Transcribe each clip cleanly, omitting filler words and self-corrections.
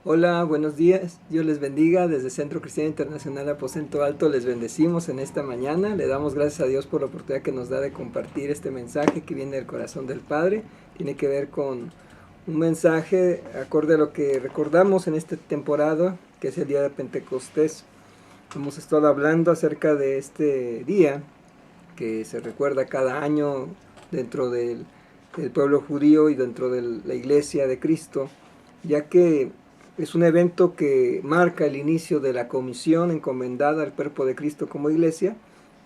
Hola, buenos días. Dios les bendiga. Desde Centro Cristiano Internacional Aposento Alto les bendecimos en esta mañana. Le damos gracias a Dios por la oportunidad que nos da de compartir este mensaje que viene del corazón del Padre. Tiene que ver con un mensaje acorde a lo que recordamos en esta temporada, que es el día de Pentecostés. Hemos estado hablando acerca de este día que se recuerda cada año dentro del pueblo judío y dentro de la iglesia de Cristo, ya que es un evento que marca el inicio de la comisión encomendada al cuerpo de Cristo como iglesia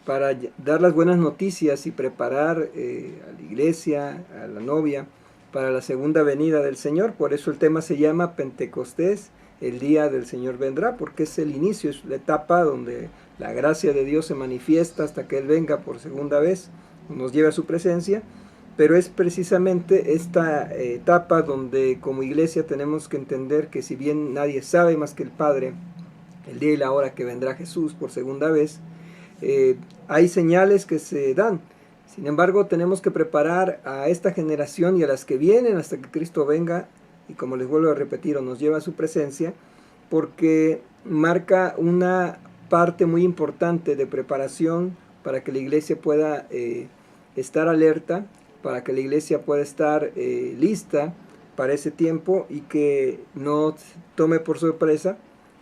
para dar las buenas noticias y preparar a la iglesia, a la novia, para la segunda venida del Señor. Por eso el tema se llama Pentecostés, el día del Señor vendrá, porque es el inicio, es la etapa donde la gracia de Dios se manifiesta hasta que Él venga por segunda vez, nos lleve a su presencia. Pero es precisamente esta etapa donde como iglesia tenemos que entender que si bien nadie sabe más que el Padre el día y la hora que vendrá Jesús por segunda vez, hay señales que se dan. Sin embargo, tenemos que preparar a esta generación y a las que vienen hasta que Cristo venga, y como les vuelvo a repetir, o nos lleva a su presencia, porque marca una parte muy importante de preparación para que la iglesia pueda estar alerta, para que la iglesia pueda estar lista para ese tiempo y que no tome por sorpresa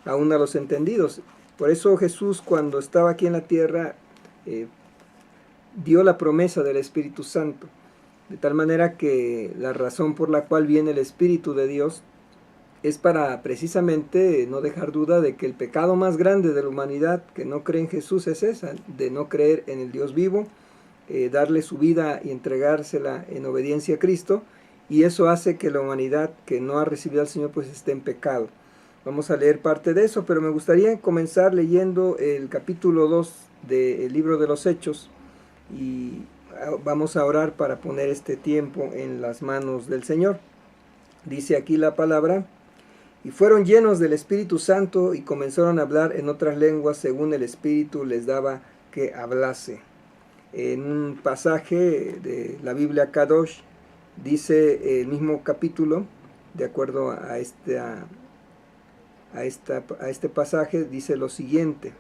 aún a los entendidos. Por eso Jesús, cuando estaba aquí en la tierra, dio la promesa del Espíritu Santo, de tal manera que la razón por la cual viene el Espíritu de Dios es para precisamente no dejar duda de que el pecado más grande de la humanidad que no cree en Jesús es esa, de no creer en el Dios vivo, darle su vida y entregársela en obediencia a Cristo, y eso hace que la humanidad que no ha recibido al Señor pues esté en pecado. Vamos a leer parte de eso, pero me gustaría comenzar leyendo el capítulo 2 del libro de los Hechos, y vamos a orar para poner este tiempo en las manos del Señor. Dice aquí la palabra: y fueron llenos del Espíritu Santo y comenzaron a hablar en otras lenguas según el Espíritu les daba que hablase. En un pasaje de la Biblia Kadosh dice el mismo capítulo, de acuerdo a este pasaje, dice lo siguiente.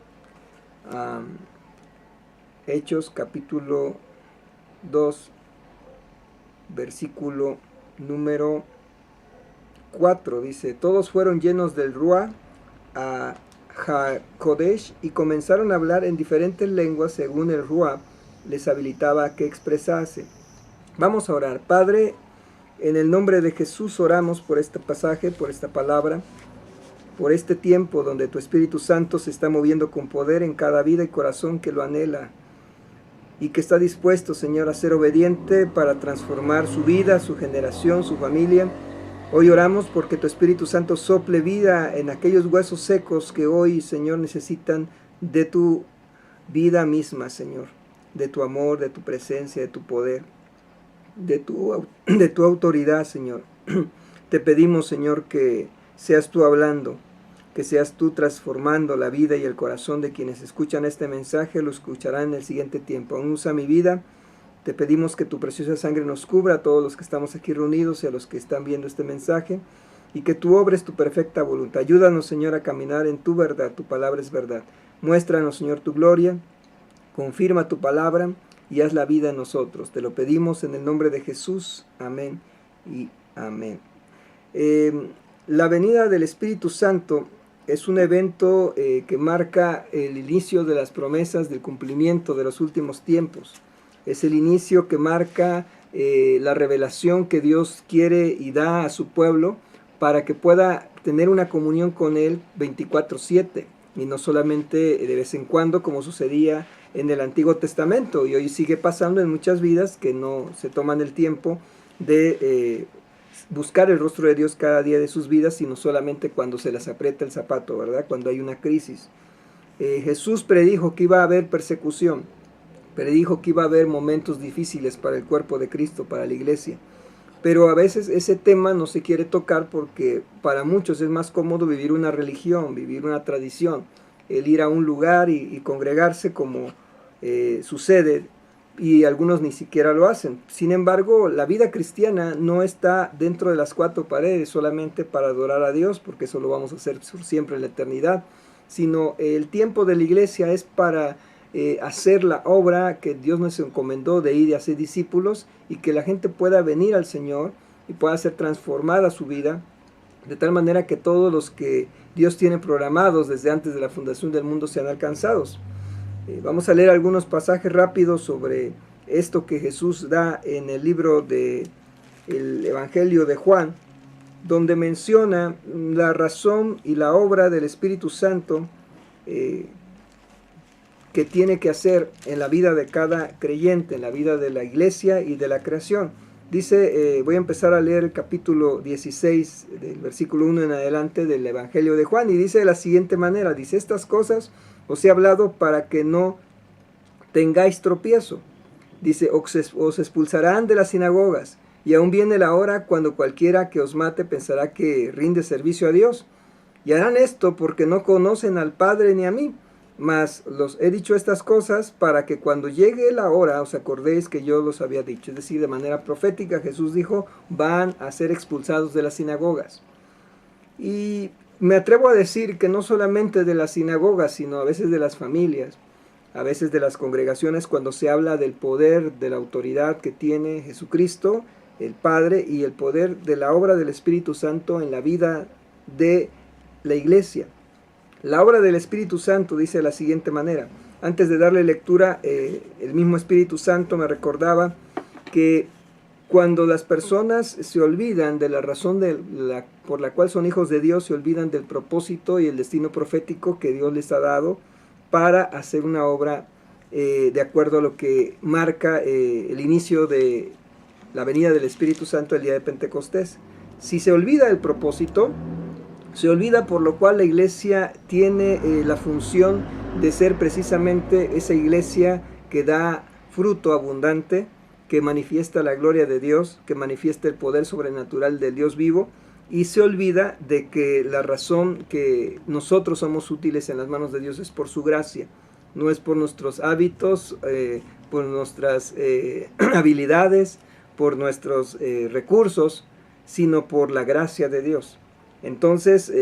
Hechos capítulo 2, versículo número 4, dice: todos fueron llenos del Ruach a HaKodesh y comenzaron a hablar en diferentes lenguas según el Ruach les habilitaba que expresase. Vamos a orar. Padre, en el nombre de Jesús oramos por este pasaje, por esta palabra, por este tiempo donde tu Espíritu Santo se está moviendo con poder en cada vida y corazón que lo anhela y que está dispuesto, Señor, a ser obediente para transformar su vida, su generación, su familia. Hoy oramos porque tu Espíritu Santo sople vida en aquellos huesos secos que hoy, Señor, necesitan de tu vida misma, Señor, de tu amor, de tu presencia, de tu poder, de tu autoridad, Señor. Te pedimos, Señor, que seas tú hablando, que seas tú transformando la vida y el corazón de quienes escuchan este mensaje, lo escucharán en el siguiente tiempo. Aún usa mi vida. Te pedimos que tu preciosa sangre nos cubra a todos los que estamos aquí reunidos y a los que están viendo este mensaje, y que tú obres tu perfecta voluntad. Ayúdanos, Señor, a caminar en tu verdad. Tu palabra es verdad. Muéstranos, Señor, tu gloria. Confirma tu palabra y haz la vida en nosotros. Te lo pedimos en el nombre de Jesús. Amén y amén. La venida del Espíritu Santo es un evento que marca el inicio de las promesas del cumplimiento de los últimos tiempos. Es el inicio que marca la revelación que Dios quiere y da a su pueblo para que pueda tener una comunión con Él 24/7 y no solamente de vez en cuando como sucedía en el Antiguo Testamento, y hoy sigue pasando en muchas vidas que no se toman el tiempo de buscar el rostro de Dios cada día de sus vidas, sino solamente cuando se les aprieta el zapato, ¿verdad? Cuando hay una crisis. Jesús predijo que iba a haber persecución, predijo que iba a haber momentos difíciles para el cuerpo de Cristo, para la iglesia. Pero a veces ese tema no se quiere tocar porque para muchos es más cómodo vivir una religión, vivir una tradición, el ir a un lugar y congregarse como sucede y algunos ni siquiera lo hacen. Sin embargo, la vida cristiana no está dentro de las cuatro paredes solamente para adorar a Dios, porque eso lo vamos a hacer siempre en la eternidad, sino el tiempo de la iglesia es para hacer la obra que Dios nos encomendó de ir y hacer discípulos, y que la gente pueda venir al Señor y pueda ser transformada su vida, de tal manera que todos los que Dios tiene programados desde antes de la fundación del mundo sean alcanzados. Vamos a leer algunos pasajes rápidos sobre esto que Jesús da en el libro del Evangelio de Juan, donde menciona la razón y la obra del Espíritu Santo que tiene que hacer en la vida de cada creyente, en la vida de la iglesia y de la creación. Dice, voy a empezar a leer el capítulo 16, del versículo 1 en adelante del Evangelio de Juan, y dice de la siguiente manera, dice: estas cosas os he hablado para que no tengáis tropiezo. Dice, os expulsarán de las sinagogas, y aún viene la hora cuando cualquiera que os mate pensará que rinde servicio a Dios. Y harán esto porque no conocen al Padre ni a mí. Mas los he dicho estas cosas para que cuando llegue la hora os acordéis que yo los había dicho. Es decir, de manera profética Jesús dijo, van a ser expulsados de las sinagogas. Y me atrevo a decir que no solamente de las sinagogas, sino a veces de las familias, a veces de las congregaciones, cuando se habla del poder, de la autoridad que tiene Jesucristo, el Padre, y el poder de la obra del Espíritu Santo en la vida de la iglesia. La obra del Espíritu Santo dice de la siguiente manera. Antes de darle lectura, el mismo Espíritu Santo me recordaba que cuando las personas se olvidan de la razón por la cual son hijos de Dios, se olvidan del propósito y el destino profético que Dios les ha dado para hacer una obra de acuerdo a lo que marca el inicio de la venida del Espíritu Santo el día de Pentecostés. Si se olvida el propósito, se olvida por lo cual la iglesia tiene la función de ser precisamente esa iglesia que da fruto abundante, que manifiesta la gloria de Dios, que manifiesta el poder sobrenatural del Dios vivo, y se olvida de que la razón que nosotros somos útiles en las manos de Dios es por su gracia, no es por nuestros hábitos, por nuestras habilidades, por nuestros recursos, sino por la gracia de Dios. Entonces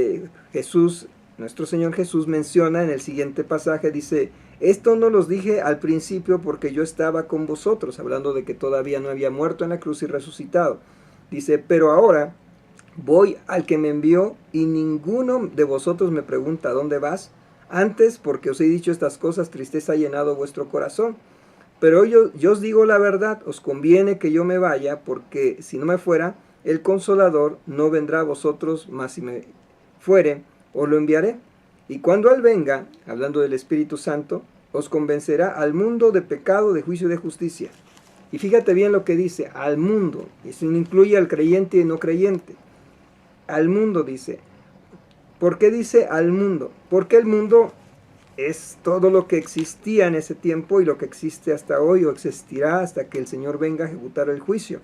Jesús, nuestro Señor Jesús, menciona en el siguiente pasaje, dice, esto no los dije al principio porque yo estaba con vosotros, hablando de que todavía no había muerto en la cruz y resucitado. Dice, pero ahora voy al que me envió y ninguno de vosotros me pregunta, ¿dónde vas? Antes, porque os he dicho estas cosas, tristeza ha llenado vuestro corazón. Pero yo os digo la verdad, os conviene que yo me vaya, porque si no me fuera, el Consolador no vendrá a vosotros, mas si me fuere, os lo enviaré. Y cuando Él venga, hablando del Espíritu Santo, os convencerá al mundo de pecado, de juicio y de justicia. Y fíjate bien lo que dice, al mundo. Eso incluye al creyente y no creyente. Al mundo dice. ¿Por qué dice al mundo? Porque el mundo es todo lo que existía en ese tiempo y lo que existe hasta hoy, o existirá hasta que el Señor venga a ejecutar el juicio.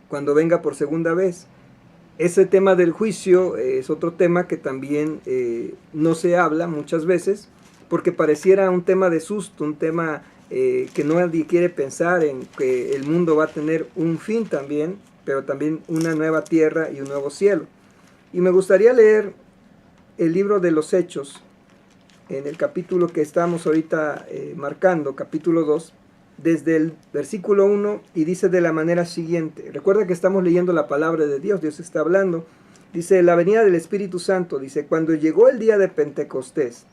Cuando venga por segunda vez. Ese tema del juicio es otro tema que también no se habla muchas veces, porque pareciera un tema de susto, un tema que nadie quiere pensar en que el mundo va a tener un fin también, pero también una nueva tierra y un nuevo cielo. Y me gustaría leer el libro de los Hechos, en el capítulo que estamos ahorita marcando, capítulo 2, desde el versículo 1, y dice de la manera siguiente. Recuerda que estamos leyendo la palabra de Dios, Dios está hablando. Dice, la venida del Espíritu Santo, dice, cuando llegó el día de Pentecostés,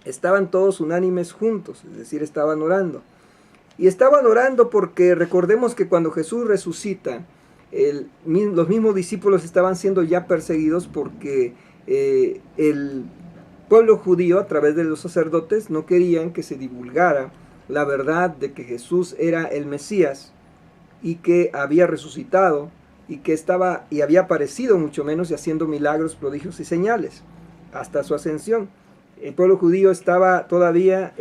estaban todos unánimes juntos, es decir, estaban orando. Y estaban orando porque recordemos que cuando Jesús resucita, los mismos discípulos estaban siendo ya perseguidos porque el pueblo judío, a través de los sacerdotes, no querían que se divulgara la verdad de que Jesús era el Mesías y que había resucitado y que había aparecido mucho menos y haciendo milagros, prodigios y señales hasta su ascensión. El pueblo judío estaba todavía,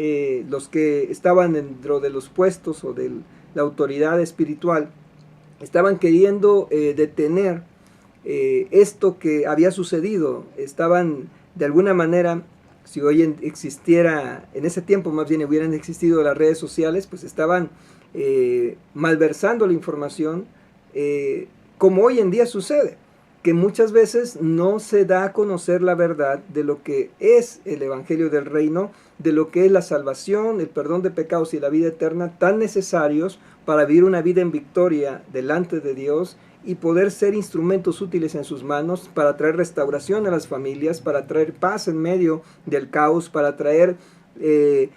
los que estaban dentro de los puestos o de la autoridad espiritual, estaban queriendo detener esto que había sucedido, estaban de alguna manera Si hoy existiera, en ese tiempo más bien hubieran existido las redes sociales, pues estaban malversando la información, como hoy en día sucede, que muchas veces no se da a conocer la verdad de lo que es el Evangelio del Reino, de lo que es la salvación, el perdón de pecados y la vida eterna, tan necesarios para vivir una vida en victoria delante de Dios y poder ser instrumentos útiles en sus manos para traer restauración a las familias, para traer paz en medio del caos, para traer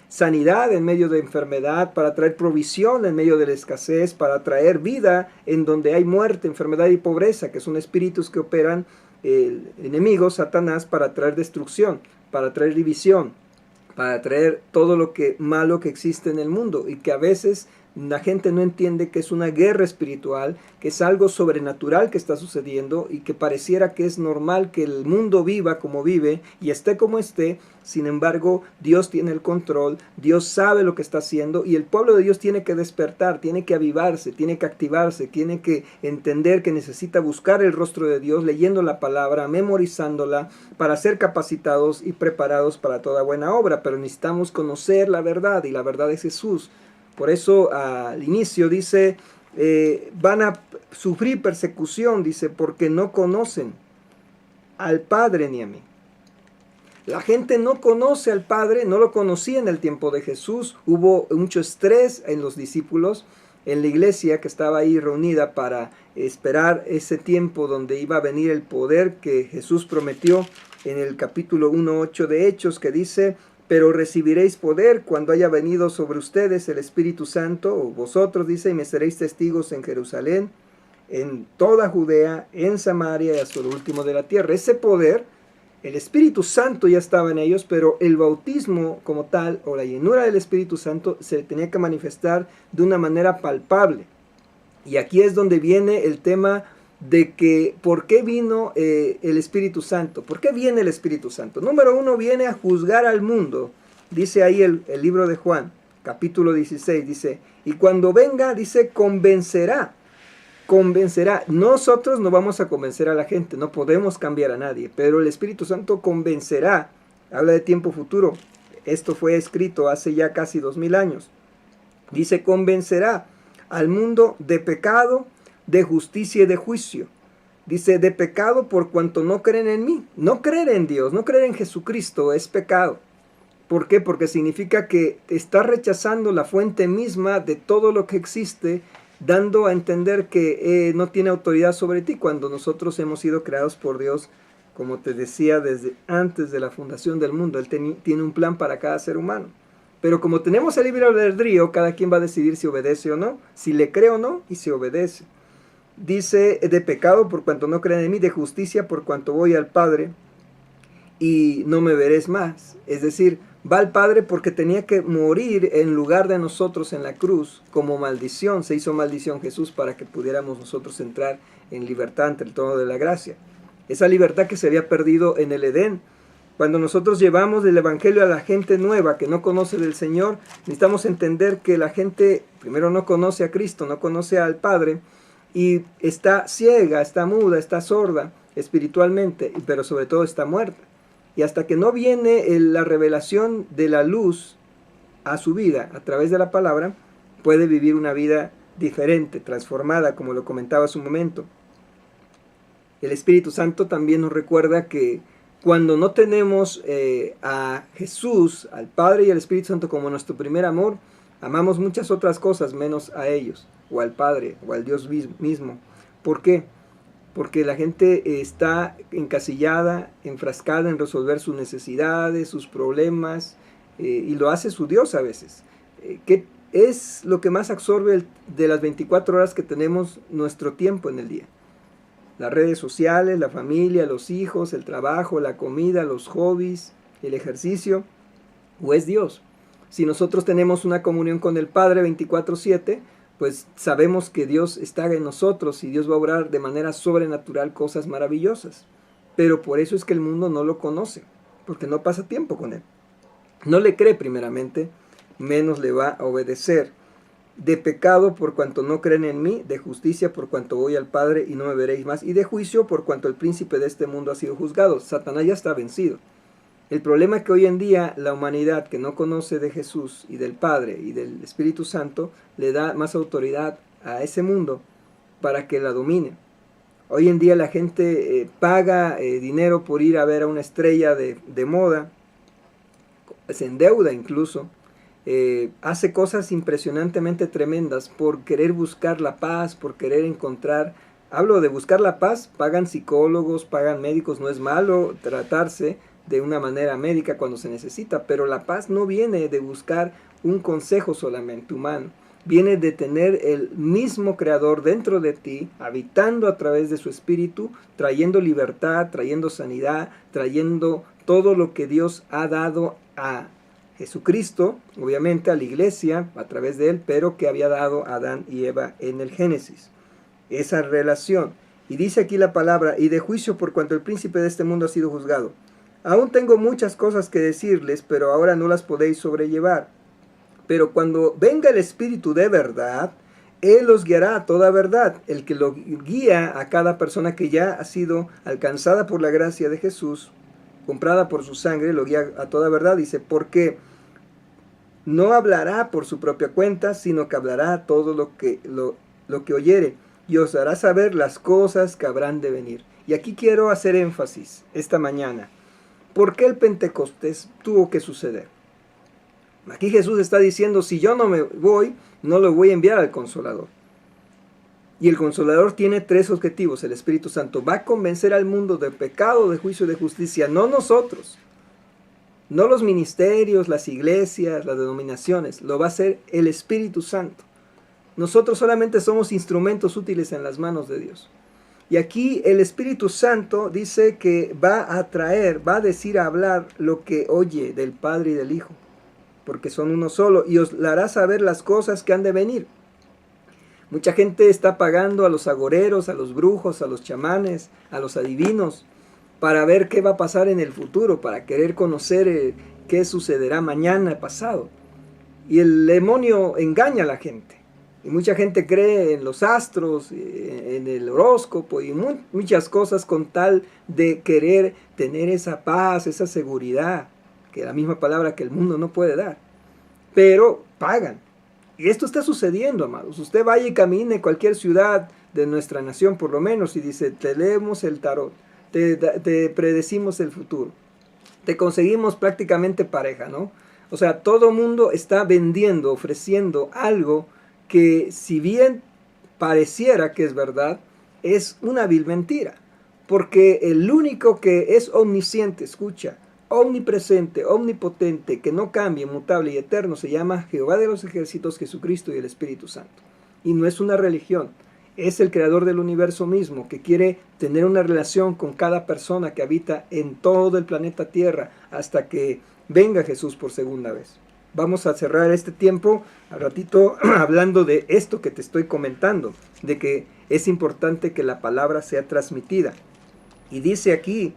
sanidad en medio de enfermedad, para traer provisión en medio de la escasez, para traer vida en donde hay muerte, enfermedad y pobreza, que son espíritus que operan el enemigo, Satanás, para traer destrucción, para traer división, para traer todo lo que malo que existe en el mundo, y que a veces la gente no entiende que es una guerra espiritual, que es algo sobrenatural que está sucediendo y que pareciera que es normal que el mundo viva como vive y esté como esté. Sin embargo, Dios tiene el control, Dios sabe lo que está haciendo y el pueblo de Dios tiene que despertar, tiene que avivarse, tiene que activarse, tiene que entender que necesita buscar el rostro de Dios leyendo la palabra, memorizándola para ser capacitados y preparados para toda buena obra. Pero necesitamos conocer la verdad y la verdad es Jesús. Por eso al inicio dice, van a sufrir persecución, dice, porque no conocen al Padre ni a mí. La gente no conoce al Padre, no lo conocía en el tiempo de Jesús. Hubo mucho estrés en los discípulos, en la iglesia que estaba ahí reunida para esperar ese tiempo donde iba a venir el poder que Jesús prometió en el capítulo 1:8 de Hechos, que dice: pero recibiréis poder cuando haya venido sobre ustedes el Espíritu Santo, o vosotros, dice, y me seréis testigos en Jerusalén, en toda Judea, en Samaria y hasta lo último de la tierra. Ese poder, el Espíritu Santo ya estaba en ellos, pero el bautismo como tal, o la llenura del Espíritu Santo, se tenía que manifestar de una manera palpable. Y aquí es donde viene el tema de que, ¿por qué vino el Espíritu Santo? ¿Por qué viene el Espíritu Santo? Número uno, viene a juzgar al mundo. Dice ahí el libro de Juan, capítulo 16, dice, y cuando venga, dice, convencerá. Nosotros no vamos a convencer a la gente, no podemos cambiar a nadie, pero el Espíritu Santo convencerá. Habla de tiempo futuro. Esto fue escrito hace ya casi 2000 años. Dice, convencerá al mundo de pecado, de justicia y de juicio. Dice, de pecado por cuanto no creen en mí. No creer en Dios, no creer en Jesucristo es pecado. ¿Por qué? Porque significa que estás rechazando la fuente misma de todo lo que existe, dando a entender que no tiene autoridad sobre ti, cuando nosotros hemos sido creados por Dios, como te decía, desde antes de la fundación del mundo. Él tiene un plan para cada ser humano. Pero como tenemos el libre albedrío, cada quien va a decidir si obedece o no, si le cree o no, y si obedece. Dice, de pecado por cuanto no creen en mí, de justicia por cuanto voy al Padre y no me veréis más. Es decir, va al Padre porque tenía que morir en lugar de nosotros en la cruz como maldición. Se hizo maldición Jesús para que pudiéramos nosotros entrar en libertad ante el trono de la gracia. Esa libertad que se había perdido en el Edén. Cuando nosotros llevamos el Evangelio a la gente nueva que no conoce del Señor, necesitamos entender que la gente primero no conoce a Cristo, no conoce al Padre, y está ciega, está muda, está sorda espiritualmente, pero sobre todo está muerta. Y hasta que no viene la revelación de la luz a su vida a través de la palabra, puede vivir una vida diferente, transformada, como lo comentaba hace un momento. El Espíritu Santo también nos recuerda que cuando no tenemos a Jesús, al Padre y al Espíritu Santo como nuestro primer amor, amamos muchas otras cosas menos a ellos, o al Padre, o al Dios mismo. ¿Por qué? Porque la gente está encasillada, enfrascada en resolver sus necesidades, sus problemas, y lo hace su Dios a veces. ¿Qué es lo que más absorbe de las 24 horas que tenemos nuestro tiempo en el día? Las redes sociales, la familia, los hijos, el trabajo, la comida, los hobbies, el ejercicio, ¿o es Dios? Si nosotros tenemos una comunión con el Padre 24/7, pues sabemos que Dios está en nosotros y Dios va a obrar de manera sobrenatural cosas maravillosas. Pero por eso es que el mundo no lo conoce, porque no pasa tiempo con Él. No le cree primeramente, menos le va a obedecer. De pecado por cuanto no creen en mí, de justicia por cuanto voy al Padre y no me veréis más, y de juicio por cuanto el príncipe de este mundo ha sido juzgado. Satanás ya está vencido. El problema es que hoy en día la humanidad que no conoce de Jesús y del Padre y del Espíritu Santo le da más autoridad a ese mundo para que la domine. Hoy en día la gente paga dinero por ir a ver a una estrella de moda, se endeuda incluso, hace cosas impresionantemente tremendas por querer buscar la paz, por querer encontrar, hablo de buscar la paz, pagan psicólogos, pagan médicos, no es malo tratarse de una manera médica cuando se necesita, pero la paz no viene de buscar un consejo solamente humano, viene de tener el mismo creador dentro de ti, habitando a través de su espíritu, trayendo libertad, trayendo sanidad, trayendo todo lo que Dios ha dado a Jesucristo, obviamente a la iglesia, a través de él, pero que había dado a Adán y Eva en el Génesis. Esa relación. Y dice aquí la palabra, y de juicio por cuanto el príncipe de este mundo ha sido juzgado. Aún tengo muchas cosas que decirles, pero ahora no las podéis sobrellevar. Pero cuando venga el Espíritu de verdad, Él los guiará a toda verdad. El que lo guía a cada persona que ya ha sido alcanzada por la gracia de Jesús, comprada por su sangre, lo guía a toda verdad. Dice, porque no hablará por su propia cuenta, sino que hablará todo lo que oyere, y os hará saber las cosas que habrán de venir. Y aquí quiero hacer énfasis esta mañana. ¿Por qué el Pentecostés tuvo que suceder? Aquí Jesús está diciendo, si yo no me voy, no lo voy a enviar al Consolador. Y el Consolador tiene tres objetivos. El Espíritu Santo va a convencer al mundo de pecado, de juicio y de justicia, no nosotros. No los ministerios, las iglesias, las denominaciones. Lo va a hacer el Espíritu Santo. Nosotros solamente somos instrumentos útiles en las manos de Dios. Y aquí el Espíritu Santo dice que va a traer, va a decir, a hablar lo que oye del Padre y del Hijo. Porque son uno solo, y os hará saber las cosas que han de venir. Mucha gente está pagando a los agoreros, a los brujos, a los chamanes, a los adivinos, para ver qué va a pasar en el futuro, para querer conocer qué sucederá mañana, pasado. Y el demonio engaña a la gente. Y mucha gente cree en los astros, en el horóscopo y muchas cosas con tal de querer tener esa paz, esa seguridad, que es la misma palabra que el mundo no puede dar. Pero pagan. Y esto está sucediendo, amados. Usted vaya y camine en cualquier ciudad de nuestra nación, por lo menos, y dice, te leemos el tarot, te predecimos el futuro, te conseguimos prácticamente pareja, ¿no? O sea, todo mundo está vendiendo, ofreciendo algo que, si bien pareciera que es verdad, es una vil mentira. Porque el único que es omnisciente, escucha, omnipresente, omnipotente, que no cambia, inmutable y eterno, se llama Jehová de los ejércitos, Jesucristo y el Espíritu Santo. Y no es una religión, es el creador del universo mismo, que quiere tener una relación con cada persona que habita en todo el planeta Tierra, hasta que venga Jesús por segunda vez. Vamos a cerrar este tiempo al ratito hablando de esto que te estoy comentando, de que es importante que la palabra sea transmitida. Y dice aquí,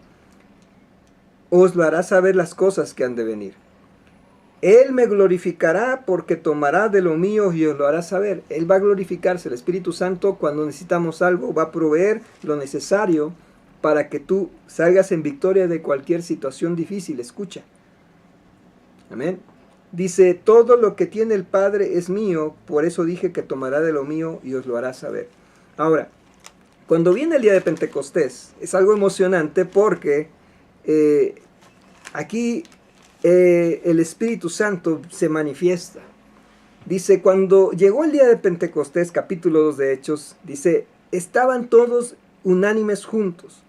os lo hará saber las cosas que han de venir. Él me glorificará porque tomará de lo mío y os lo hará saber. Él va a glorificarse. El Espíritu Santo, cuando necesitamos algo, va a proveer lo necesario para que tú salgas en victoria de cualquier situación difícil. Escucha. Amén. Dice, todo lo que tiene el Padre es mío, por eso dije que tomará de lo mío y os lo hará saber. Ahora, cuando viene el día de Pentecostés, es algo emocionante porque aquí el Espíritu Santo se manifiesta. Dice, cuando llegó el día de Pentecostés, capítulo 2 de Hechos, dice, estaban todos unánimes juntos.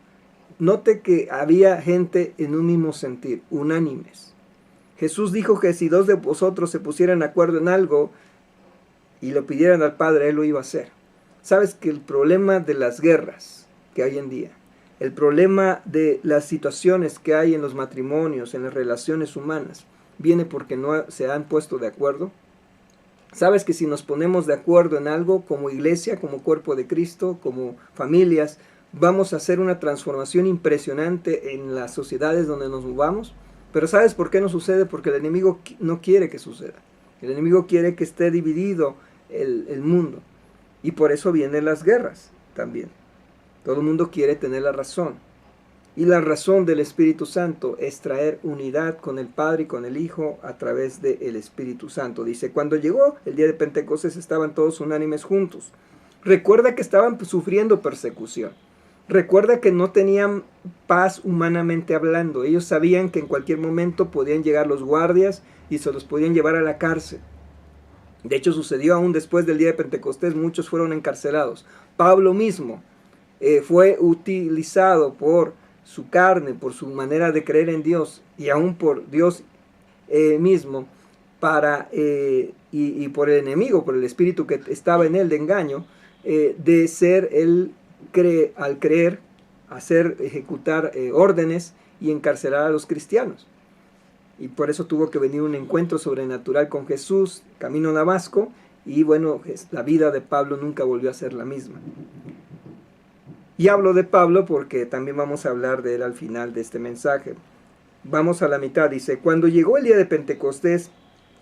Note que había gente en un mismo sentir, unánimes. Jesús dijo que si dos de vosotros se pusieran de acuerdo en algo y lo pidieran al Padre, Él lo iba a hacer. Sabes que el problema de las guerras que hay en día, el problema de las situaciones que hay en los matrimonios, en las relaciones humanas, viene porque no se han puesto de acuerdo. Sabes que si nos ponemos de acuerdo en algo como iglesia, como cuerpo de Cristo, como familias, vamos a hacer una transformación impresionante en las sociedades donde nos movamos. Pero ¿sabes por qué no sucede? Porque el enemigo no quiere que suceda. El enemigo quiere que esté dividido el mundo. Y por eso vienen las guerras también. Todo el mundo quiere tener la razón. Y la razón del Espíritu Santo es traer unidad con el Padre y con el Hijo a través del Espíritu Santo. Dice, cuando llegó el día de Pentecostés estaban todos unánimes juntos. Recuerda que estaban sufriendo persecución. Recuerda que no tenían paz humanamente hablando. Ellos sabían que en cualquier momento podían llegar los guardias y se los podían llevar a la cárcel. De hecho, sucedió aún después del día de Pentecostés, muchos fueron encarcelados. Pablo mismo fue utilizado por su carne, por su manera de creer en Dios y aún por Dios mismo y por el enemigo, por el espíritu que estaba en él de engaño, de ser él al creer, hacer ejecutar órdenes y encarcelar a los cristianos. Y por eso tuvo que venir un encuentro sobrenatural con Jesús, camino a Damasco, y bueno, la vida de Pablo nunca volvió a ser la misma. Y hablo de Pablo porque también vamos a hablar de él al final de este mensaje. Vamos a la mitad, dice, cuando llegó el día de Pentecostés,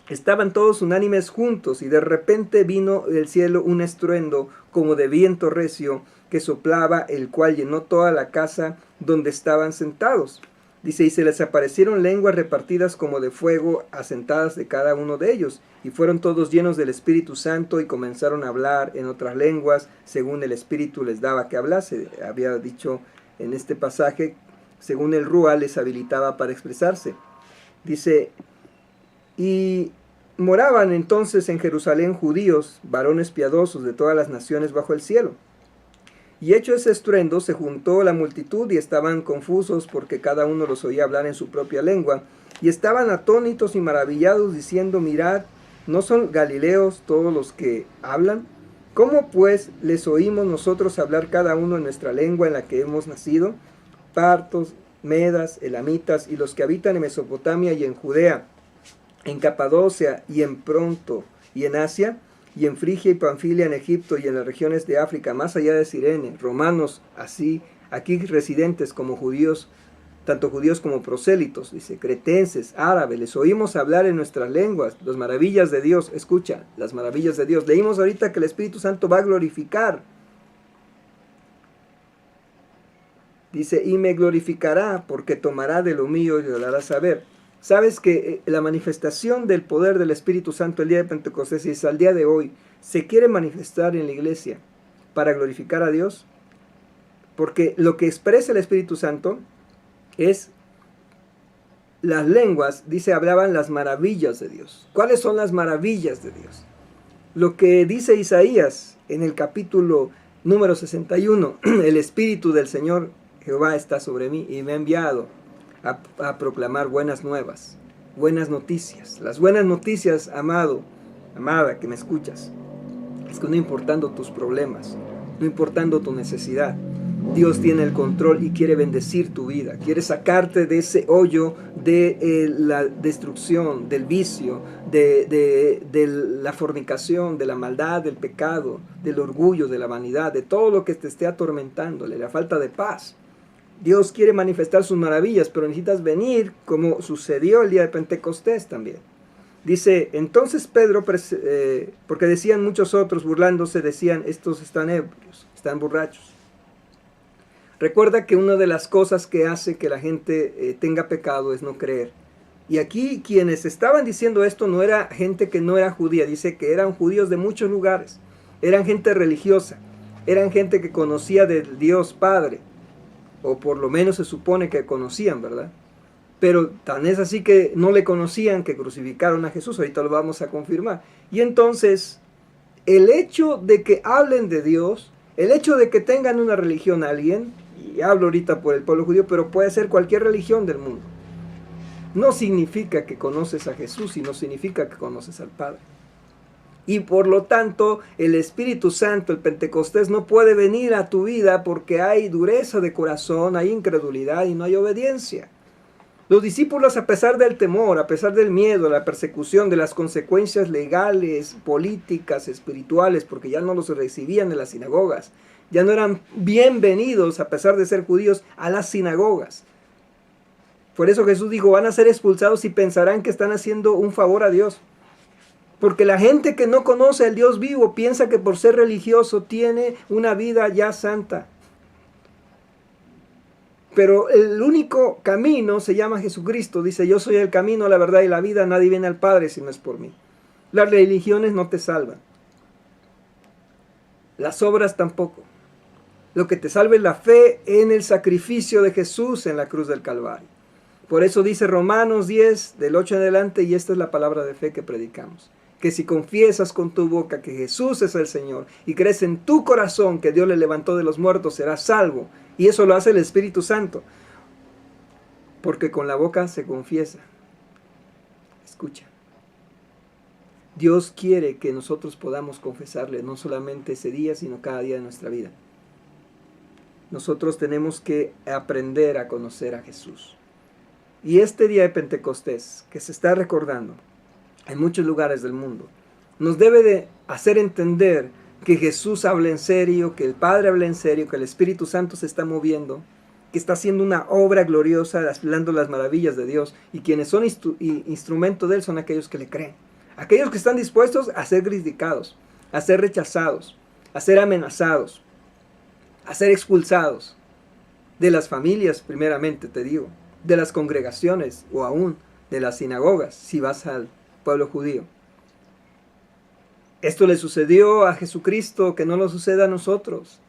estaban todos unánimes juntos, y de repente vino del cielo un estruendo como de viento recio que soplaba, el cual llenó toda la casa donde estaban sentados. Dice, y se les aparecieron lenguas repartidas como de fuego, asentadas de cada uno de ellos, y fueron todos llenos del Espíritu Santo, y comenzaron a hablar en otras lenguas, según el Espíritu les daba que hablase. Había dicho en este pasaje, según el Rúa les habilitaba para expresarse. Dice, y moraban entonces en Jerusalén judíos, varones piadosos de todas las naciones bajo el cielo. Y hecho ese estruendo, se juntó la multitud y estaban confusos porque cada uno los oía hablar en su propia lengua. Y estaban atónitos y maravillados diciendo, mirad, ¿no son galileos todos los que hablan? ¿Cómo pues les oímos nosotros hablar cada uno en nuestra lengua en la que hemos nacido? Partos, medas, elamitas y los que habitan en Mesopotamia y en Judea, en Capadocia y en Ponto y en Asia, y en Frigia y Panfilia, en Egipto y en las regiones de África, más allá de Cirene, romanos, así, aquí residentes como judíos, tanto judíos como prosélitos, dice, cretenses, árabes, les oímos hablar en nuestras lenguas, las maravillas de Dios, escucha, las maravillas de Dios. Leímos ahorita que el Espíritu Santo va a glorificar. Dice, y me glorificará porque tomará de lo mío y lo hará saber. Sabes que la manifestación del poder del Espíritu Santo el día de Pentecostés y al día de hoy se quiere manifestar en la iglesia para glorificar a Dios, porque lo que expresa el Espíritu Santo es las lenguas, dice, hablaban las maravillas de Dios. ¿Cuáles son las maravillas de Dios? Lo que dice Isaías en el capítulo número 61, el Espíritu del Señor Jehová está sobre mí y me ha enviado a proclamar buenas nuevas, buenas noticias. Las buenas noticias, amado, amada, que me escuchas, es que no importando tus problemas, no importando tu necesidad, Dios tiene el control y quiere bendecir tu vida, quiere sacarte de ese hoyo de la destrucción, del vicio, de la fornicación, de la maldad, del pecado, del orgullo, de la vanidad, de todo lo que te esté atormentándole, la falta de paz. Dios quiere manifestar sus maravillas, pero necesitas venir como sucedió el día de Pentecostés también. Dice, entonces Pedro, porque decían muchos otros burlándose, decían, estos están ebrios, están borrachos. Recuerda que una de las cosas que hace que la gente tenga pecado es no creer. Y aquí quienes estaban diciendo esto no era gente que no era judía, dice que eran judíos de muchos lugares, eran gente religiosa, eran gente que conocía del Dios Padre, o por lo menos se supone que conocían, ¿verdad? Pero tan es así que no le conocían que crucificaron a Jesús, ahorita lo vamos a confirmar. Y entonces, el hecho de que hablen de Dios, el hecho de que tengan una religión alguien, y hablo ahorita por el pueblo judío, pero puede ser cualquier religión del mundo, no significa que conoces a Jesús y no significa que conoces al Padre. Y por lo tanto, el Espíritu Santo, el Pentecostés, no puede venir a tu vida porque hay dureza de corazón, hay incredulidad y no hay obediencia. Los discípulos, a pesar del temor, a pesar del miedo, la persecución, de las consecuencias legales, políticas, espirituales, porque ya no los recibían en las sinagogas, ya no eran bienvenidos, a pesar de ser judíos, a las sinagogas. Por eso Jesús dijo, van a ser expulsados y pensarán que están haciendo un favor a Dios. Porque la gente que no conoce al Dios vivo piensa que por ser religioso tiene una vida ya santa. Pero el único camino se llama Jesucristo. Dice, yo soy el camino, la verdad y la vida. Nadie viene al Padre si no es por mí. Las religiones no te salvan. Las obras tampoco. Lo que te salva es la fe en el sacrificio de Jesús en la cruz del Calvario. Por eso dice Romanos 10, del 8 en adelante, y esta es la palabra de fe que predicamos. Que si confiesas con tu boca que Jesús es el Señor y crees en tu corazón que Dios le levantó de los muertos, serás salvo. Y eso lo hace el Espíritu Santo. Porque con la boca se confiesa. Escucha. Dios quiere que nosotros podamos confesarle no solamente ese día, sino cada día de nuestra vida. Nosotros tenemos que aprender a conocer a Jesús. Y este día de Pentecostés, que se está recordando en muchos lugares del mundo, nos debe de hacer entender que Jesús habla en serio, que el Padre habla en serio, que el Espíritu Santo se está moviendo, que está haciendo una obra gloriosa, hablando las maravillas de Dios, y quienes son instrumento de Él son aquellos que le creen. Aquellos que están dispuestos a ser criticados, a ser rechazados, a ser amenazados, a ser expulsados de las familias, primeramente te digo, de las congregaciones o aún de las sinagogas, si vas al pueblo judío. Esto le sucedió a Jesucristo, que no lo suceda a nosotros.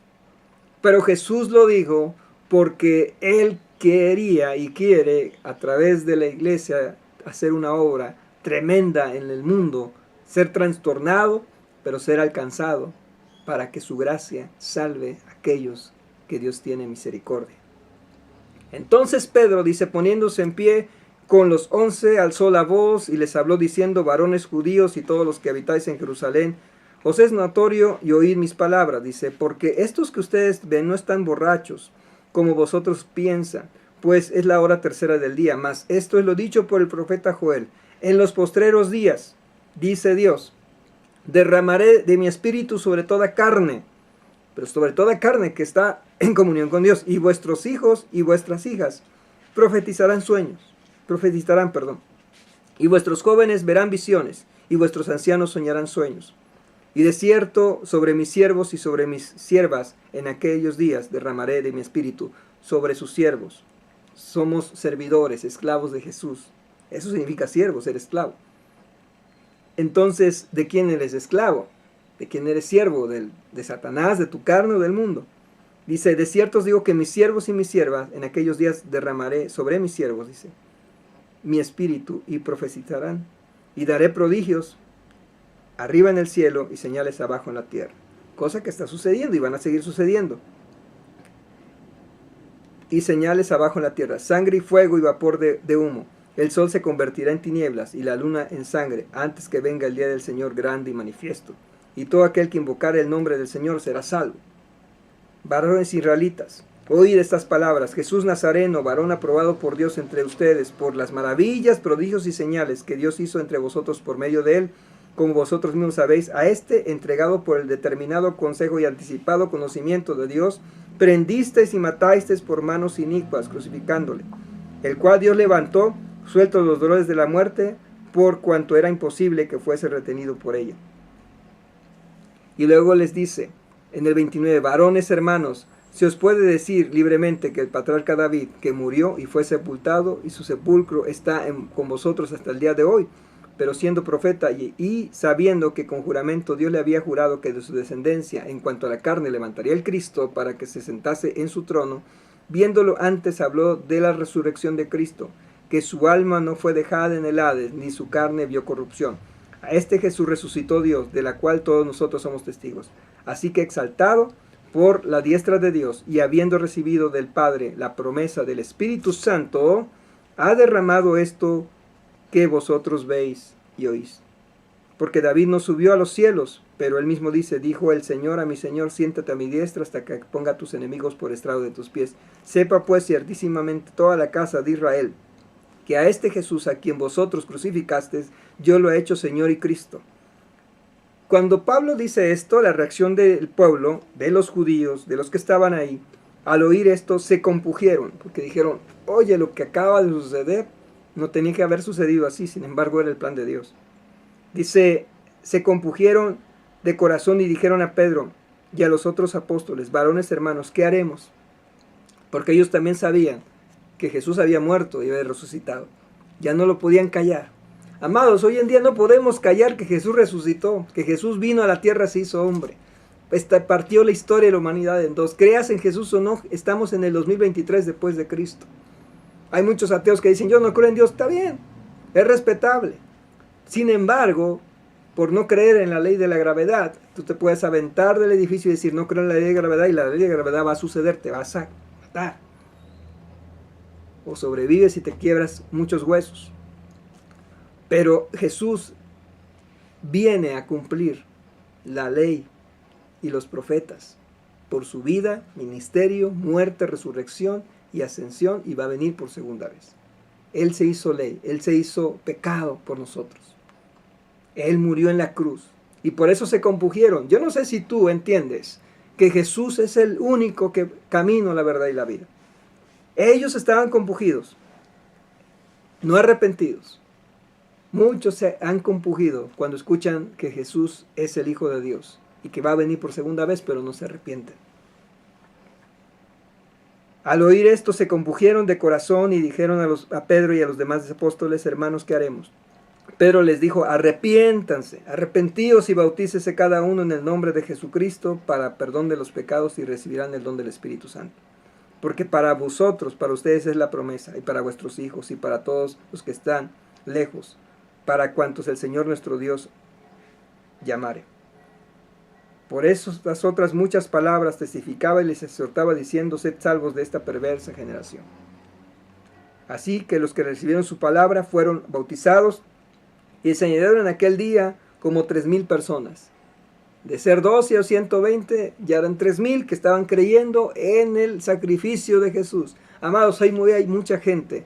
Pero Jesús lo dijo porque Él quería y quiere a través de la iglesia hacer una obra tremenda en el mundo, ser trastornado, pero ser alcanzado, para que su gracia salve a aquellos que Dios tiene misericordia. Entonces Pedro, dice, poniéndose en pie con los 11, alzó la voz y les habló diciendo, varones judíos y todos los que habitáis en Jerusalén, os es notorio y oíd mis palabras, dice, porque estos que ustedes ven no están borrachos, como vosotros piensan, pues es la hora tercera del día, mas esto es lo dicho por el profeta Joel, en los postreros días, dice Dios, derramaré de mi espíritu sobre toda carne, pero sobre toda carne que está en comunión con Dios, y vuestros hijos y vuestras hijas profetizarán, y vuestros jóvenes verán visiones, y vuestros ancianos soñarán sueños. Y de cierto, sobre mis siervos y sobre mis siervas, en aquellos días derramaré de mi espíritu sobre sus siervos. Somos servidores, esclavos de Jesús. Eso significa siervo, ser esclavo. Entonces, ¿de quién eres esclavo? ¿De quién eres siervo? ¿De Satanás, de tu carne o del mundo? Dice, de cierto os digo que mis siervos y mis siervas, en aquellos días derramaré sobre mis siervos, dice, mi espíritu, y profetizarán, y daré prodigios arriba en el cielo y señales abajo en la tierra. Cosa que está sucediendo y van a seguir sucediendo. Y señales abajo en la tierra, sangre y fuego y vapor de humo. El sol se convertirá en tinieblas y la luna en sangre, antes que venga el día del Señor grande y manifiesto. Y todo aquel que invocare el nombre del Señor será salvo. Varones israelitas, oíd estas palabras. Jesús Nazareno, varón aprobado por Dios entre ustedes, por las maravillas, prodigios y señales que Dios hizo entre vosotros por medio de él, como vosotros mismos sabéis, a este, entregado por el determinado consejo y anticipado conocimiento de Dios, prendisteis y matasteis por manos inicuas, crucificándole, el cual Dios levantó, sueltos los dolores de la muerte, por cuanto era imposible que fuese retenido por ella. Y luego les dice, en el 29, varones hermanos, se os puede decir libremente que el patriarca David, que murió y fue sepultado, y su sepulcro está con vosotros hasta el día de hoy, pero siendo profeta y sabiendo que con juramento Dios le había jurado que de su descendencia, en cuanto a la carne, levantaría el Cristo para que se sentase en su trono, viéndolo antes habló de la resurrección de Cristo, que su alma no fue dejada en el Hades, ni su carne vio corrupción. A este Jesús resucitó Dios, de la cual todos nosotros somos testigos. Así que exaltado por la diestra de Dios, y habiendo recibido del Padre la promesa del Espíritu Santo, ha derramado esto que vosotros veis y oís. Porque David no subió a los cielos, pero él mismo dice, dijo el Señor a mi Señor, siéntate a mi diestra hasta que ponga a tus enemigos por estrado de tus pies. Sepa pues ciertísimamente toda la casa de Israel, que a este Jesús a quien vosotros crucificasteis, yo lo he hecho Señor y Cristo. Cuando Pablo dice esto, la reacción del pueblo, de los judíos, de los que estaban ahí, al oír esto, se compugieron, porque dijeron, oye, lo que acaba de suceder no tenía que haber sucedido así, sin embargo era el plan de Dios. Dice, se compugieron de corazón y dijeron a Pedro y a los otros apóstoles, varones hermanos, ¿qué haremos? porque ellos también sabían que Jesús había muerto y había resucitado. Ya no lo podían callar. Amados, hoy en día no podemos callar que Jesús resucitó, que Jesús vino a la tierra, se hizo hombre. Partió la historia de la humanidad en dos. Creas en Jesús o no, estamos en el 2023 después de Cristo. Hay muchos ateos que dicen, yo no creo en Dios. Está bien, es respetable. Sin embargo, por no creer en la ley de la gravedad, tú te puedes aventar del edificio y decir, no creo en la ley de gravedad, y la ley de gravedad va a suceder, te vas a matar. O sobrevives y te quiebras muchos huesos. Pero Jesús viene a cumplir la ley y los profetas por su vida, ministerio, muerte, resurrección y ascensión, y va a venir por segunda vez. Él se hizo ley, Él se hizo pecado por nosotros. Él murió en la cruz y por eso se compungieron. Yo no sé si tú entiendes que Jesús es el único camino, la verdad y la vida. Ellos estaban compungidos, no arrepentidos. Muchos se han compungido cuando escuchan que Jesús es el Hijo de Dios y que va a venir por segunda vez, pero no se arrepienten. Al oír esto se compungieron de corazón y dijeron a Pedro y a los demás apóstoles, hermanos, ¿qué haremos? Pedro les dijo, arrepiéntanse, arrepentíos y bautícese cada uno en el nombre de Jesucristo para perdón de los pecados y recibirán el don del Espíritu Santo. Porque para vosotros, para ustedes es la promesa, y para vuestros hijos, y para todos los que están lejos, para cuantos el Señor nuestro Dios llamare. Por eso las otras muchas palabras testificaba y les exhortaba diciendo, sed salvos de esta perversa generación. Así que los que recibieron su palabra fueron bautizados y se añadieron en aquel día como 3,000 personas. De ser 12 o 120, ya eran 3,000 que estaban creyendo en el sacrificio de Jesús. Amados, hay mucha gente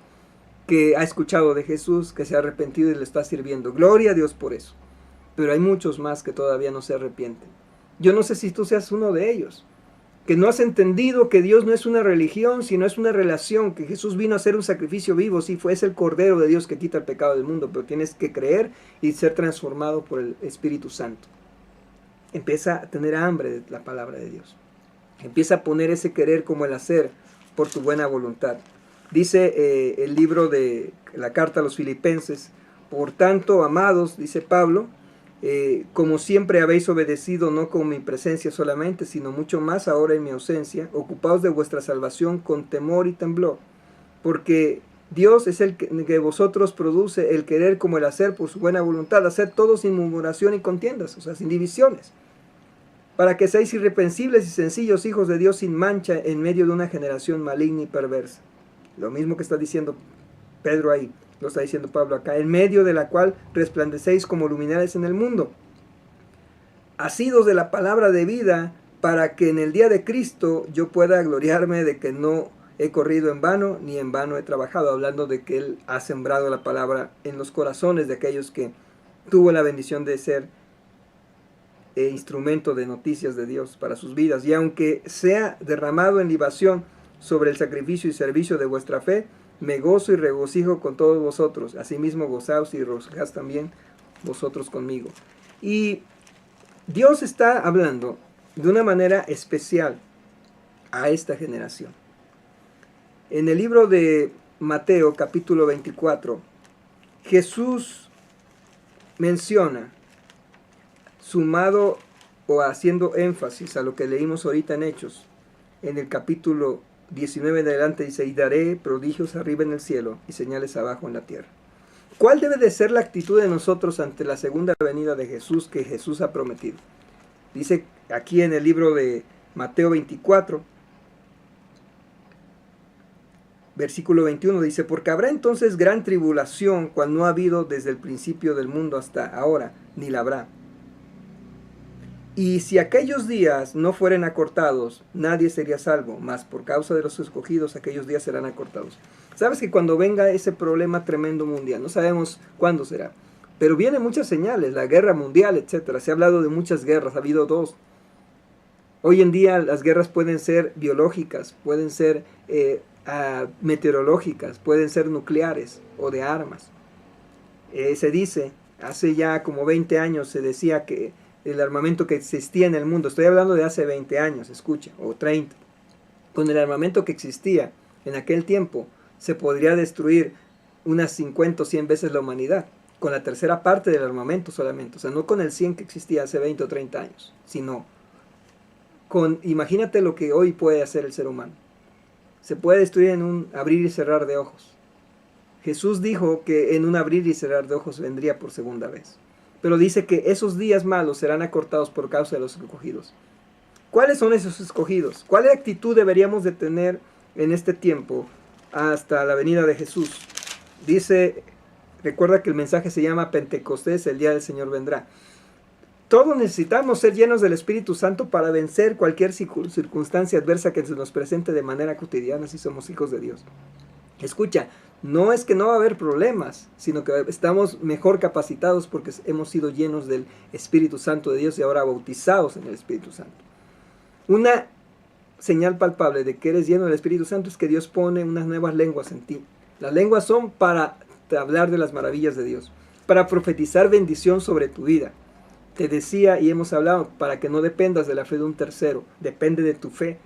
que ha escuchado de Jesús, que se ha arrepentido y le está sirviendo. Gloria a Dios por eso. Pero hay muchos más que todavía no se arrepienten. Yo no sé si tú seas uno de ellos, que no has entendido que Dios no es una religión, sino es una relación, que Jesús vino a hacer un sacrificio vivo, sí, es el Cordero de Dios que quita el pecado del mundo, pero tienes que creer y ser transformado por el Espíritu Santo. Empieza a tener hambre de la palabra de Dios. Empieza a poner ese querer como el hacer por tu buena voluntad. Dice el libro de la carta a los Filipenses, por tanto, amados, dice Pablo, como siempre habéis obedecido, no con mi presencia solamente, sino mucho más ahora en mi ausencia, ocupaos de vuestra salvación con temor y temblor, porque Dios es el que vosotros produce el querer como el hacer por su buena voluntad, hacer todo sin murmuración y contiendas, o sea, sin divisiones, para que seáis irreprensibles y sencillos hijos de Dios sin mancha en medio de una generación maligna y perversa. Lo mismo que está diciendo Pedro ahí, lo está diciendo Pablo acá, en medio de la cual resplandecéis como luminares en el mundo, asidos de la palabra de vida, para que en el día de Cristo yo pueda gloriarme de que no he corrido en vano, ni en vano he trabajado, hablando de que Él ha sembrado la palabra en los corazones de aquellos que tuvo la bendición de ser instrumento de noticias de Dios para sus vidas. Y aunque sea derramado en libación sobre el sacrificio y servicio de vuestra fe, me gozo y regocijo con todos vosotros. Asimismo gozaos y regocijaos también vosotros conmigo. Y Dios está hablando de una manera especial a esta generación. En el libro de Mateo, capítulo 24, Jesús menciona, sumado o haciendo énfasis a lo que leímos ahorita en Hechos, en el capítulo 19 en adelante dice, y daré prodigios arriba en el cielo y señales abajo en la tierra. ¿Cuál debe de ser la actitud de nosotros ante la segunda venida de Jesús que Jesús ha prometido? Dice aquí en el libro de Mateo 24, versículo 21, dice, porque habrá entonces gran tribulación, cual no ha habido desde el principio del mundo hasta ahora, ni la habrá. Y si aquellos días no fueren acortados, nadie sería salvo, mas por causa de los escogidos aquellos días serán acortados. Sabes que cuando venga ese problema tremendo mundial, no sabemos cuándo será, pero vienen muchas señales, la guerra mundial, etcétera. Se ha hablado de muchas guerras, ha habido 2. Hoy en día las guerras pueden ser biológicas, pueden ser meteorológicas, pueden ser nucleares o de armas. Se dice, hace ya como 20 años se decía que el armamento que existía en el mundo, estoy hablando de hace 20 años, escucha, o 30, Con el armamento que existía en aquel tiempo, se podría destruir unas 50 o 100 veces la humanidad, con la tercera parte del armamento solamente. O sea, no con el 100 que existía hace 20 o 30 años, sino imagínate lo que hoy puede hacer el ser humano. Se puede destruir en un abrir y cerrar de ojos. Jesús dijo que en un abrir y cerrar de ojos vendría por segunda vez. Pero dice que esos días malos serán acortados por causa de los escogidos. ¿Cuáles son esos escogidos? ¿Cuál actitud deberíamos de tener en este tiempo hasta la venida de Jesús? Dice, recuerda que el mensaje se llama Pentecostés, el día del Señor vendrá. Todos necesitamos ser llenos del Espíritu Santo para vencer cualquier circunstancia adversa que se nos presente de manera cotidiana si somos hijos de Dios. Escucha, no es que no va a haber problemas, sino que estamos mejor capacitados porque hemos sido llenos del Espíritu Santo de Dios y ahora bautizados en el Espíritu Santo. Una señal palpable de que eres lleno del Espíritu Santo es que Dios pone unas nuevas lenguas en ti. Las lenguas son para hablar de las maravillas de Dios, para profetizar bendición sobre tu vida. Te decía y hemos hablado, para que no dependas de la fe de un tercero, depende de tu fe,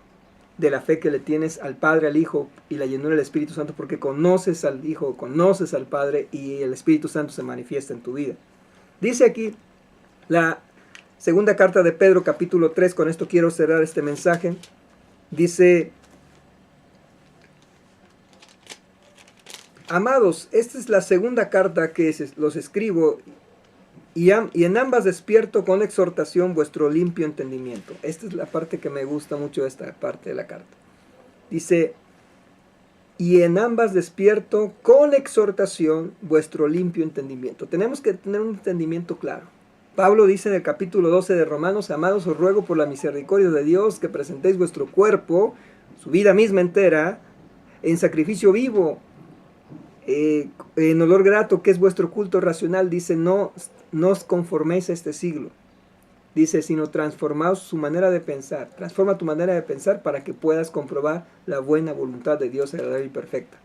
de la fe que le tienes al Padre, al Hijo y la llenura del Espíritu Santo, porque conoces al Hijo, conoces al Padre y el Espíritu Santo se manifiesta en tu vida. Dice aquí la segunda carta de Pedro, capítulo 3, con esto quiero cerrar este mensaje. Dice: amados, esta es la segunda carta que los escribo, y en ambas despierto con exhortación vuestro limpio entendimiento. Esta es la parte que me gusta mucho de esta parte de la carta. Dice: y en ambas despierto con exhortación vuestro limpio entendimiento. Tenemos que tener un entendimiento claro. Pablo dice en el capítulo 12 de Romanos: amados, os ruego por la misericordia de Dios que presentéis vuestro cuerpo, su vida misma entera, en sacrificio vivo, en olor grato, que es vuestro culto racional. Dice: no os conforméis a este siglo. Dice: sino transformaos su manera de pensar. Transforma tu manera de pensar para que puedas comprobar la buena voluntad de Dios, agradable y perfecta.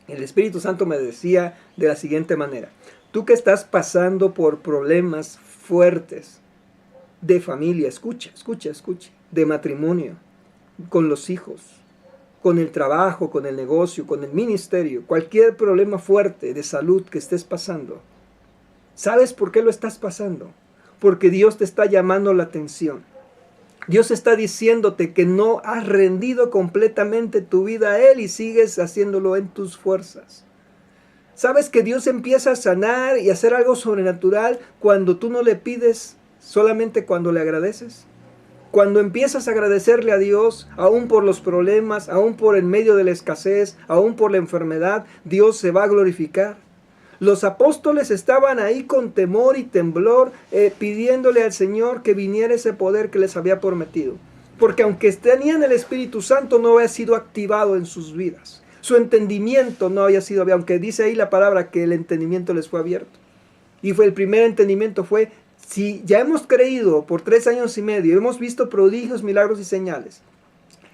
El Espíritu Santo me decía de la siguiente manera: tú que estás pasando por problemas fuertes de familia, escucha, de matrimonio, con los hijos, con el trabajo, con el negocio, con el ministerio, cualquier problema fuerte de salud que estés pasando, ¿sabes por qué lo estás pasando? Porque Dios te está llamando la atención. Dios está diciéndote que no has rendido completamente tu vida a Él y sigues haciéndolo en tus fuerzas. ¿Sabes que Dios empieza a sanar y a hacer algo sobrenatural cuando tú no le pides, solamente cuando le agradeces? Cuando empiezas a agradecerle a Dios, aún por los problemas, aún por el medio de la escasez, aún por la enfermedad, Dios se va a glorificar. Los apóstoles estaban ahí con temor y temblor, pidiéndole al Señor que viniera ese poder que les había prometido. Porque aunque tenían el Espíritu Santo, no había sido activado en sus vidas. Su entendimiento no había sido, aunque dice ahí la palabra que el entendimiento les fue abierto. Y el primer entendimiento fue: si ya hemos creído por 3 años y medio, hemos visto prodigios, milagros y señales,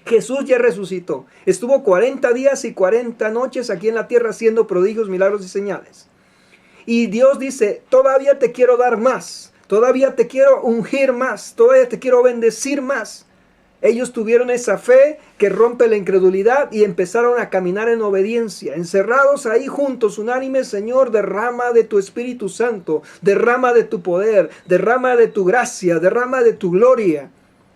Jesús ya resucitó, estuvo 40 días y 40 noches aquí en la tierra haciendo prodigios, milagros y señales. Y Dios dice: todavía te quiero dar más, todavía te quiero ungir más, todavía te quiero bendecir más. Ellos tuvieron esa fe que rompe la incredulidad y empezaron a caminar en obediencia, encerrados ahí juntos, unánimes: Señor, derrama de tu Espíritu Santo, derrama de tu poder, derrama de tu gracia, derrama de tu gloria.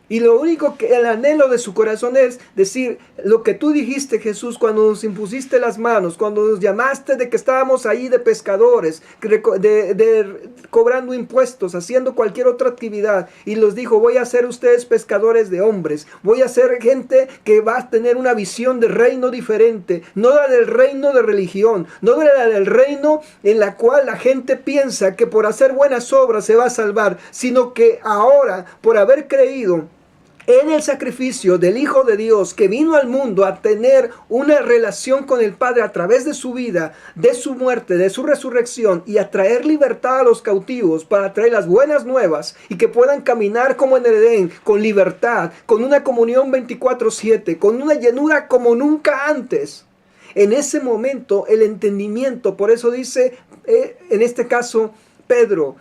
Y lo único que el anhelo de su corazón es decir: lo que tú dijiste, Jesús, cuando nos impusiste las manos, cuando nos llamaste de que estábamos ahí de pescadores, cobrando impuestos, haciendo cualquier otra actividad, y los dijo: voy a hacer ustedes pescadores de hombres, voy a hacer gente que va a tener una visión de reino diferente, no la del reino de religión, no la del reino en la cual la gente piensa que por hacer buenas obras se va a salvar, sino que ahora, por haber creído en el sacrificio del Hijo de Dios, que vino al mundo a tener una relación con el Padre a través de su vida, de su muerte, de su resurrección, y a traer libertad a los cautivos, para traer las buenas nuevas y que puedan caminar como en el Edén, con libertad, con una comunión 24/7, con una llenura como nunca antes. En ese momento el entendimiento, por eso dice en este caso Pedro,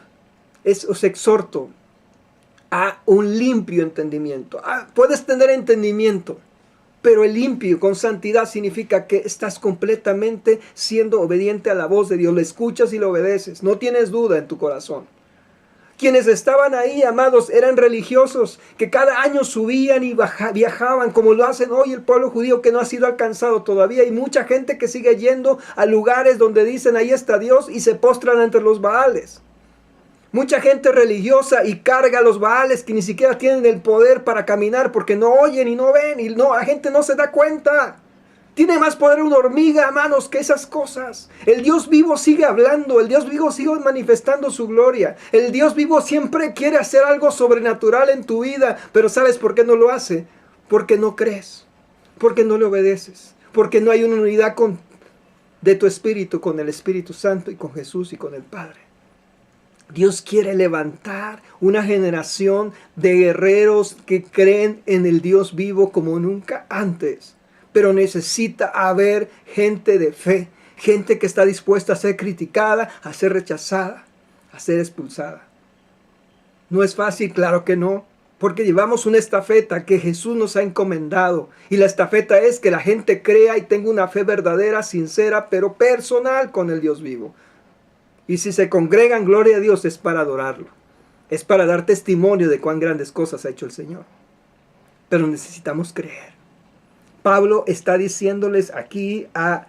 os exhorto a un limpio entendimiento. Puedes tener entendimiento, Pero el limpio con santidad significa que estás completamente siendo obediente a la voz de Dios. Le escuchas y le obedeces. No tienes duda en tu corazón. Quienes estaban ahí, amados, eran religiosos que cada año subían y viajaban como lo hacen hoy el pueblo judío que no ha sido alcanzado todavía. Hay mucha gente que sigue yendo a lugares donde dicen ahí está Dios y se postran ante los Baales. Mucha gente religiosa y carga a los Baales que ni siquiera tienen el poder para caminar porque no oyen y no ven y no, la gente no se da cuenta. Tiene más poder una hormiga, hermanos, que esas cosas. El Dios vivo sigue hablando, el Dios vivo sigue manifestando su gloria. El Dios vivo siempre quiere hacer algo sobrenatural en tu vida, pero ¿sabes por qué no lo hace? Porque no crees, porque no le obedeces, porque no hay una unidad de tu espíritu con el Espíritu Santo y con Jesús y con el Padre. Dios quiere levantar una generación de guerreros que creen en el Dios vivo como nunca antes. Pero necesita haber gente de fe, gente que está dispuesta a ser criticada, a ser rechazada, a ser expulsada. No es fácil, claro que no, porque llevamos una estafeta que Jesús nos ha encomendado. Y la estafeta es que la gente crea y tenga una fe verdadera, sincera, pero personal con el Dios vivo. Y si se congregan, gloria a Dios, es para adorarlo. Es para dar testimonio de cuán grandes cosas ha hecho el Señor. Pero necesitamos creer. Pablo está diciéndoles aquí a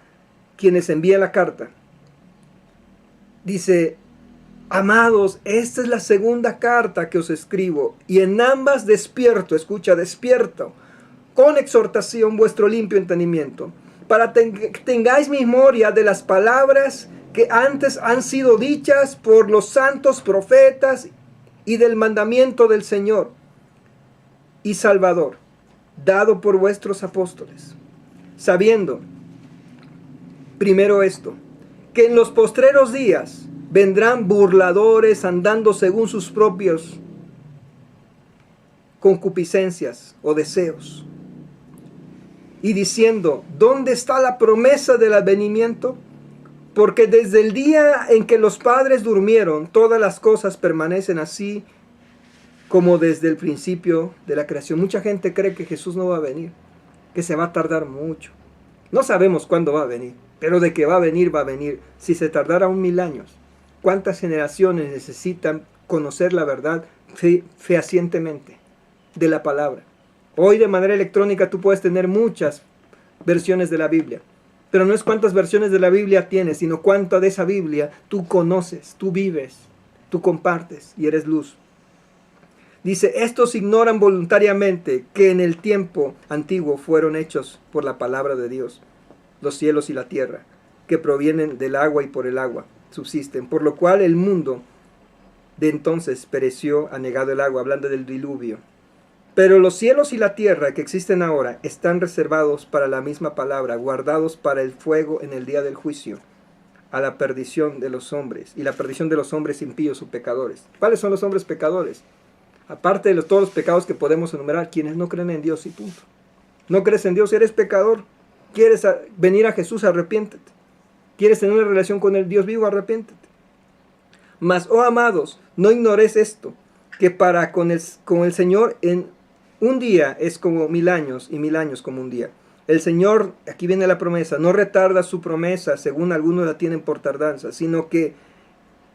quienes envía la carta. Dice, amados, esta es la segunda carta que os escribo, y en ambas despierto, escucha, despierto, con exhortación vuestro limpio entendimiento, para que tengáis memoria de las palabras que antes han sido dichas por los santos profetas y del mandamiento del Señor y Salvador, dado por vuestros apóstoles, sabiendo, primero esto, que en los postreros días vendrán burladores andando según sus propios concupiscencias o deseos, y diciendo, ¿dónde está la promesa del advenimiento? Porque desde el día en que los padres durmieron, todas las cosas permanecen así como desde el principio de la creación. Mucha gente cree que Jesús no va a venir, que se va a tardar mucho. No sabemos cuándo va a venir, pero de que va a venir, va a venir. Si se tardara 1000 años, ¿cuántas generaciones necesitan conocer la verdad fehacientemente de la palabra? Hoy de manera electrónica tú puedes tener muchas versiones de la Biblia, pero no es cuántas versiones de la Biblia tienes, sino cuánta de esa Biblia tú conoces, tú vives, tú compartes y eres luz. Dice, estos ignoran voluntariamente que en el tiempo antiguo fueron hechos por la palabra de Dios, los cielos y la tierra, que provienen del agua y por el agua subsisten, por lo cual el mundo de entonces pereció anegado el agua, hablando del diluvio. Pero los cielos y la tierra que existen ahora están reservados para la misma palabra, guardados para el fuego en el día del juicio, a la perdición de los hombres, y la perdición de los hombres impíos o pecadores. ¿Cuáles son los hombres pecadores? Aparte de todos los pecados que podemos enumerar, quienes no creen en Dios y punto. No crees en Dios, eres pecador. ¿Quieres venir a Jesús? Arrepiéntete. ¿Quieres tener una relación con el Dios vivo? Arrepiéntete. Mas, oh amados, no ignores esto, que para con el Señor en un día es como 1000 años y 1000 años como un día. El Señor, aquí viene la promesa, no retarda su promesa según algunos la tienen por tardanza, sino que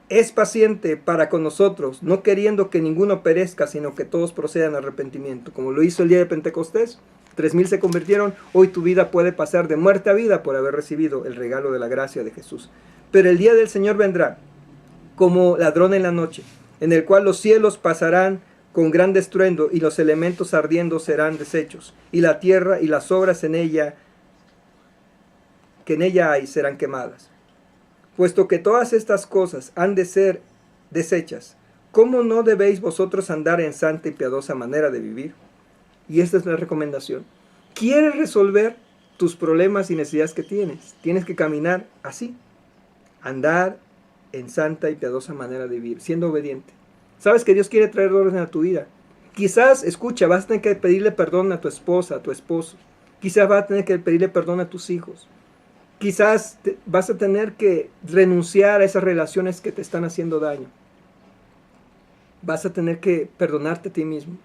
es paciente para con nosotros, no queriendo que ninguno perezca, sino que todos procedan al arrepentimiento. Como lo hizo el día de Pentecostés, 3000 se convirtieron, hoy tu vida puede pasar de muerte a vida por haber recibido el regalo de la gracia de Jesús. Pero el día del Señor vendrá como ladrón en la noche, en el cual los cielos pasarán con gran estruendo y los elementos ardiendo serán deshechos, y la tierra y las obras que en ella hay serán quemadas. Puesto que todas estas cosas han de ser deshechas, ¿cómo no debéis vosotros andar en santa y piadosa manera de vivir? Y esta es la recomendación. ¿Quieres resolver tus problemas y necesidades que tienes? Tienes que caminar así, andar en santa y piadosa manera de vivir, siendo obediente. Sabes que Dios quiere traer orden a tu vida. Quizás, escucha, vas a tener que pedirle perdón a tu esposa, a tu esposo. Quizás vas a tener que pedirle perdón a tus hijos. Quizás vas a tener que renunciar a esas relaciones que te están haciendo daño. Vas a tener que perdonarte a ti mismo.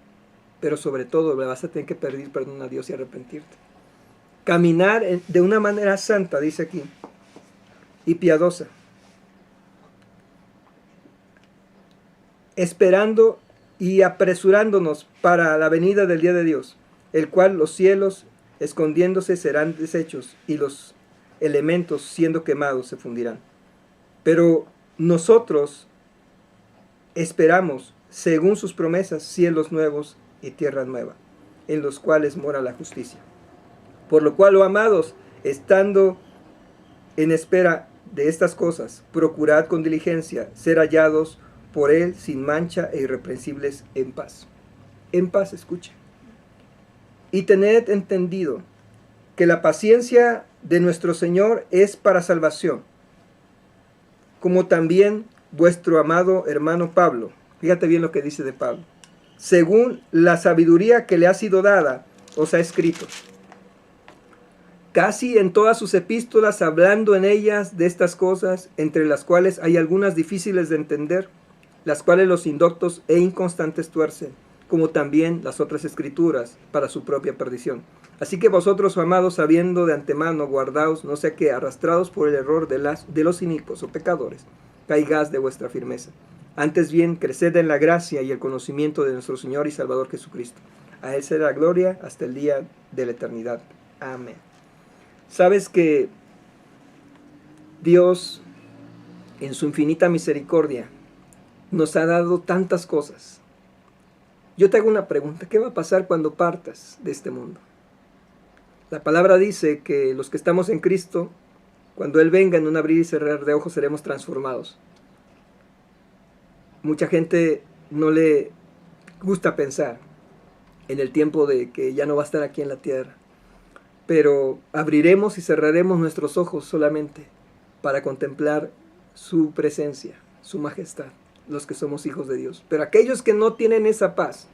Pero sobre todo vas a tener que pedir perdón a Dios y arrepentirte. caminar de una manera santa, dice aquí, y piadosa, esperando y apresurándonos para la venida del día de Dios, el cual los cielos escondiéndose serán deshechos y los elementos siendo quemados se fundirán. Pero nosotros esperamos, según sus promesas, cielos nuevos y tierra nueva, en los cuales mora la justicia. Por lo cual, oh amados, estando en espera de estas cosas, procurad con diligencia ser hallados por Él sin mancha e irreprensibles en paz. En paz, escuchen. Y tened entendido que la paciencia de nuestro Señor es para salvación, como también vuestro amado hermano Pablo. Fíjate bien lo que dice de Pablo. Según la sabiduría que le ha sido dada, os ha escrito. Casi en todas sus epístolas, hablando en ellas de estas cosas, entre las cuales hay algunas difíciles de entender, las cuales los indoctos e inconstantes tuercen, como también las otras escrituras, para su propia perdición. Así que vosotros, amados, sabiendo de antemano, guardaos, no sea que arrastrados por el error de los inicuos o pecadores, caigáis de vuestra firmeza. Antes bien, creced en la gracia y el conocimiento de nuestro Señor y Salvador Jesucristo. A Él será gloria hasta el día de la eternidad. Amén. Sabes que Dios, en su infinita misericordia, nos ha dado tantas cosas. Yo te hago una pregunta: ¿qué va a pasar cuando partas de este mundo? La palabra dice que los que estamos en Cristo, cuando Él venga en un abrir y cerrar de ojos, seremos transformados. Mucha gente no le gusta pensar en el tiempo de que ya no va a estar aquí en la tierra, pero abriremos y cerraremos nuestros ojos solamente para contemplar su presencia, su majestad, los que somos hijos de Dios. Pero aquellos que no tienen esa paz,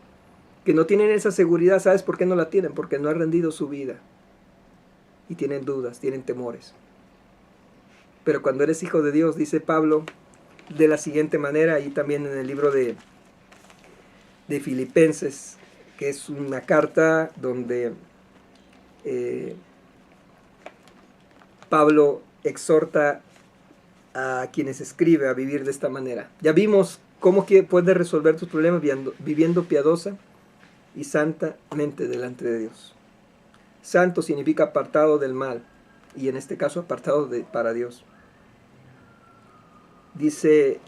que no tienen esa seguridad, ¿sabes por qué no la tienen? Porque no han rendido su vida y tienen dudas, tienen temores. Pero cuando eres hijo de Dios, dice Pablo de la siguiente manera, y también en el libro de Filipenses, que es una carta donde Pablo exhorta a quienes escribe a vivir de esta manera. Ya vimos cómo puedes resolver tus problemas viviendo piadosa y santamente delante de Dios. Santo significa apartado del mal, y en este caso apartado para Dios. Dice: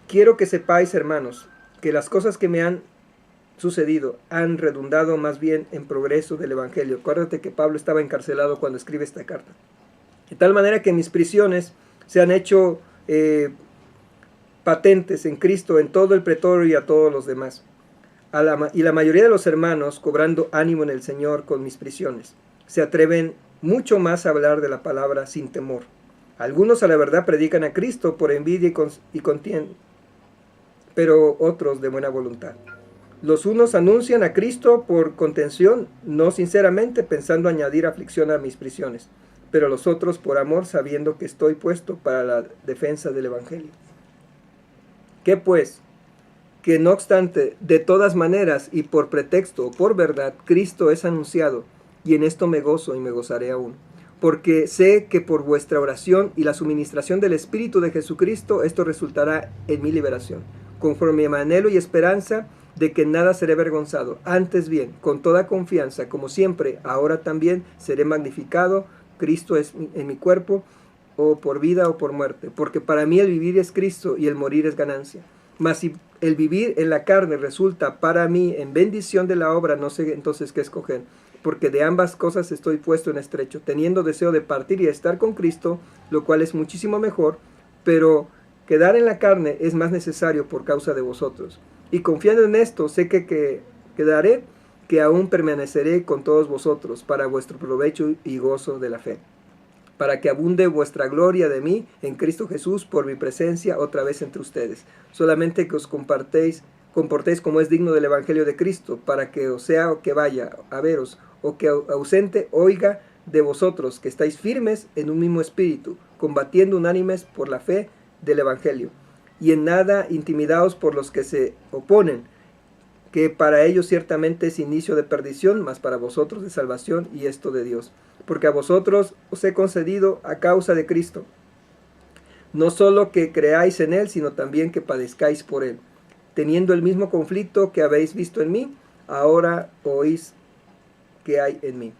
quiero que sepáis, hermanos, que las cosas que me han sucedido han redundado más bien en progreso del Evangelio. Acuérdate que Pablo estaba encarcelado cuando escribe esta carta. De tal manera que mis prisiones se han hecho patentes en Cristo en todo el pretorio y a todos los demás. Y la mayoría de los hermanos, cobrando ánimo en el Señor con mis prisiones, se atreven mucho más a hablar de la palabra sin temor. Algunos a la verdad predican a Cristo por envidia y contienda, pero otros de buena voluntad. Los unos anuncian a Cristo por contención, no sinceramente, pensando añadir aflicción a mis prisiones, pero los otros por amor, sabiendo que estoy puesto para la defensa del Evangelio. ¿Qué pues? Que no obstante, de todas maneras y por pretexto o por verdad, Cristo es anunciado, y en esto me gozo y me gozaré aún. Porque sé que por vuestra oración y la suministración del Espíritu de Jesucristo, esto resultará en mi liberación, conforme a mi anhelo y esperanza de que nada seré avergonzado. Antes bien, con toda confianza, como siempre, ahora también seré magnificado, Cristo es en mi cuerpo, o por vida o por muerte. Porque para mí el vivir es Cristo y el morir es ganancia. Mas si el vivir en la carne resulta para mí en bendición de la obra, no sé entonces qué escoger. Porque de ambas cosas estoy puesto en estrecho, teniendo deseo de partir y estar con Cristo, lo cual es muchísimo mejor, pero quedar en la carne es más necesario por causa de vosotros. Y confiando en esto, sé que quedaré, que aún permaneceré con todos vosotros, para vuestro provecho y gozo de la fe, para que abunde vuestra gloria de mí en Cristo Jesús por mi presencia otra vez entre ustedes. Solamente que os comportéis como es digno del Evangelio de Cristo, para que o sea o que vaya a veros, o que ausente oiga de vosotros, que estáis firmes en un mismo espíritu, combatiendo unánimes por la fe del Evangelio, y en nada intimidados por los que se oponen, que para ellos ciertamente es inicio de perdición, mas para vosotros de salvación, y esto de Dios. Porque a vosotros os he concedido a causa de Cristo, no solo que creáis en Él, sino también que padezcáis por Él, teniendo el mismo conflicto que habéis visto en mí, ahora oís que hay en mí.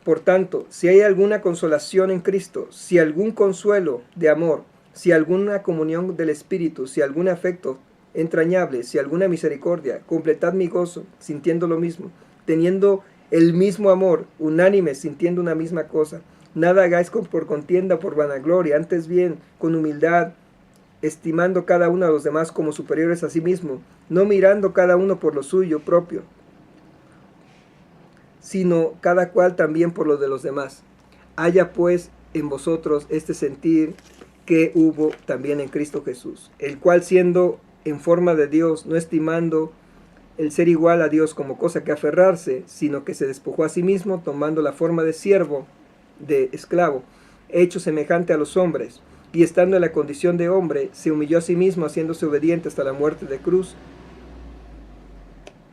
Por tanto, si hay alguna consolación en Cristo, si algún consuelo de amor, si alguna comunión del Espíritu, si algún afecto entrañable, si alguna misericordia, completad mi gozo, sintiendo lo mismo, teniendo el mismo amor, unánime, sintiendo una misma cosa. Nada hagáis por contienda, por vanagloria, antes bien, con humildad, estimando cada uno a los demás como superiores a sí mismo, no mirando cada uno por lo suyo propio, sino cada cual también por lo de los demás. Haya pues en vosotros este sentir que hubo también en Cristo Jesús, el cual siendo en forma de Dios, no estimando el ser igual a Dios como cosa que aferrarse, sino que se despojó a sí mismo, tomando la forma de siervo, de esclavo, hecho semejante a los hombres, y estando en la condición de hombre, se humilló a sí mismo, haciéndose obediente hasta la muerte de cruz,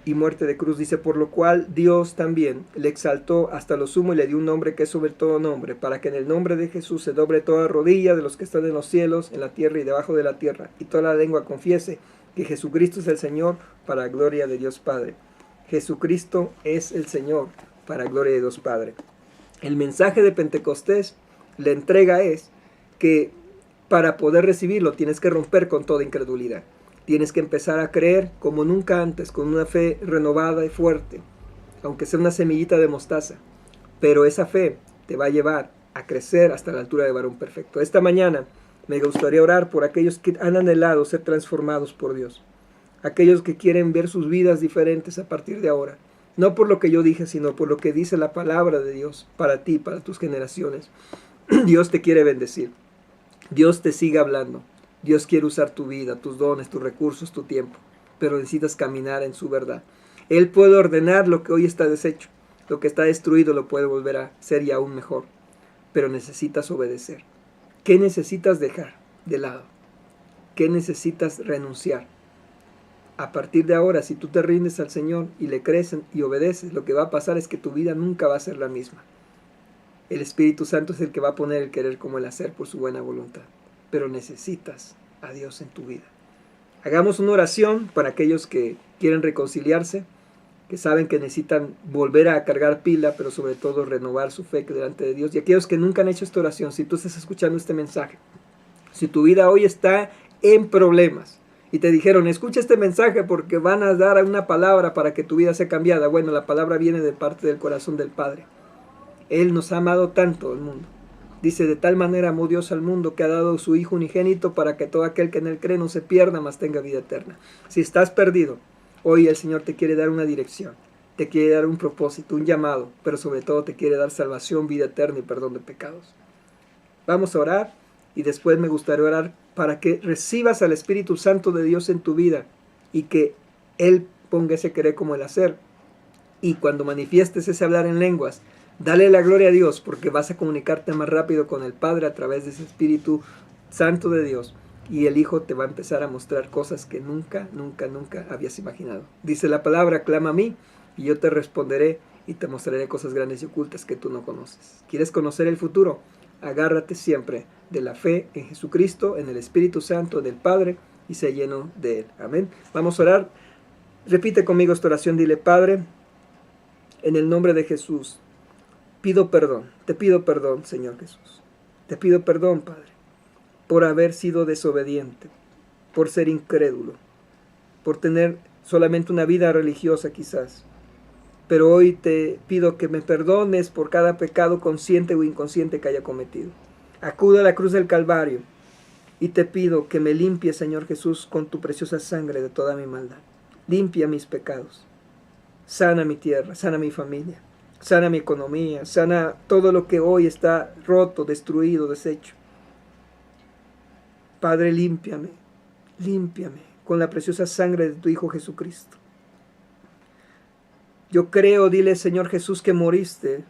y muerte de cruz, dice, por lo cual Dios también le exaltó hasta lo sumo y le dio un nombre que es sobre todo nombre, para que en el nombre de Jesús se doble toda rodilla de los que están en los cielos, en la tierra y debajo de la tierra, y toda la lengua confiese que Jesucristo es el Señor, para gloria de Dios Padre. Jesucristo es el Señor, para gloria de Dios Padre. El mensaje de Pentecostés, la entrega es que para poder recibirlo tienes que romper con toda incredulidad. Tienes que empezar a creer como nunca antes, con una fe renovada y fuerte, aunque sea una semillita de mostaza. Pero esa fe te va a llevar a crecer hasta la altura de varón perfecto. Esta mañana me gustaría orar por aquellos que han anhelado ser transformados por Dios. Aquellos que quieren ver sus vidas diferentes a partir de ahora. No por lo que yo dije, sino por lo que dice la palabra de Dios para ti, para tus generaciones. Dios te quiere bendecir. Dios te sigue hablando. Dios quiere usar tu vida, tus dones, tus recursos, tu tiempo, pero necesitas caminar en su verdad. Él puede ordenar lo que hoy está deshecho, lo que está destruido lo puede volver a ser y aún mejor, pero necesitas obedecer. ¿Qué necesitas dejar de lado? ¿Qué necesitas renunciar? A partir de ahora, si tú te rindes al Señor y le crees y obedeces, lo que va a pasar es que tu vida nunca va a ser la misma. El Espíritu Santo es el que va a poner el querer como el hacer por su buena voluntad. Pero necesitas a Dios en tu vida. Hagamos una oración para aquellos que quieren reconciliarse, que saben que necesitan volver a cargar pila, pero sobre todo renovar su fe delante de Dios. Y aquellos que nunca han hecho esta oración, si tú estás escuchando este mensaje, si tu vida hoy está en problemas y te dijeron, escucha este mensaje porque van a dar una palabra para que tu vida sea cambiada. Bueno, la palabra viene de parte del corazón del Padre. Él nos ha amado tanto al mundo. Dice, de tal manera amó Dios al mundo que ha dado su Hijo unigénito para que todo aquel que en él cree no se pierda, mas tenga vida eterna. Si estás perdido, hoy el Señor te quiere dar una dirección, te quiere dar un propósito, un llamado, pero sobre todo te quiere dar salvación, vida eterna y perdón de pecados. Vamos a orar y después me gustaría orar para que recibas al Espíritu Santo de Dios en tu vida y que Él ponga ese querer como el hacer. Y cuando manifiestes ese hablar en lenguas, dale la gloria a Dios porque vas a comunicarte más rápido con el Padre a través de ese Espíritu Santo de Dios. Y el Hijo te va a empezar a mostrar cosas que nunca habías imaginado. Dice la palabra, clama a mí y yo te responderé y te mostraré cosas grandes y ocultas que tú no conoces. ¿Quieres conocer el futuro? Agárrate siempre de la fe en Jesucristo, en el Espíritu Santo del Padre y sé lleno de Él. Amén. Vamos a orar. Repite conmigo esta oración. Dile, Padre, en el nombre de Jesús, pido perdón, te pido perdón, Señor Jesús. Te pido perdón, Padre, por haber sido desobediente, por ser incrédulo, por tener solamente una vida religiosa quizás. Pero hoy te pido que me perdones por cada pecado consciente o inconsciente que haya cometido. Acudo a la cruz del Calvario y te pido que me limpies, Señor Jesús, con tu preciosa sangre de toda mi maldad. Limpia mis pecados. Sana mi tierra, sana mi familia. Sana mi economía, sana todo lo que hoy está roto, destruido, deshecho. Padre, límpiame con la preciosa sangre de tu Hijo Jesucristo. Yo creo, dile Señor Jesús, que moriste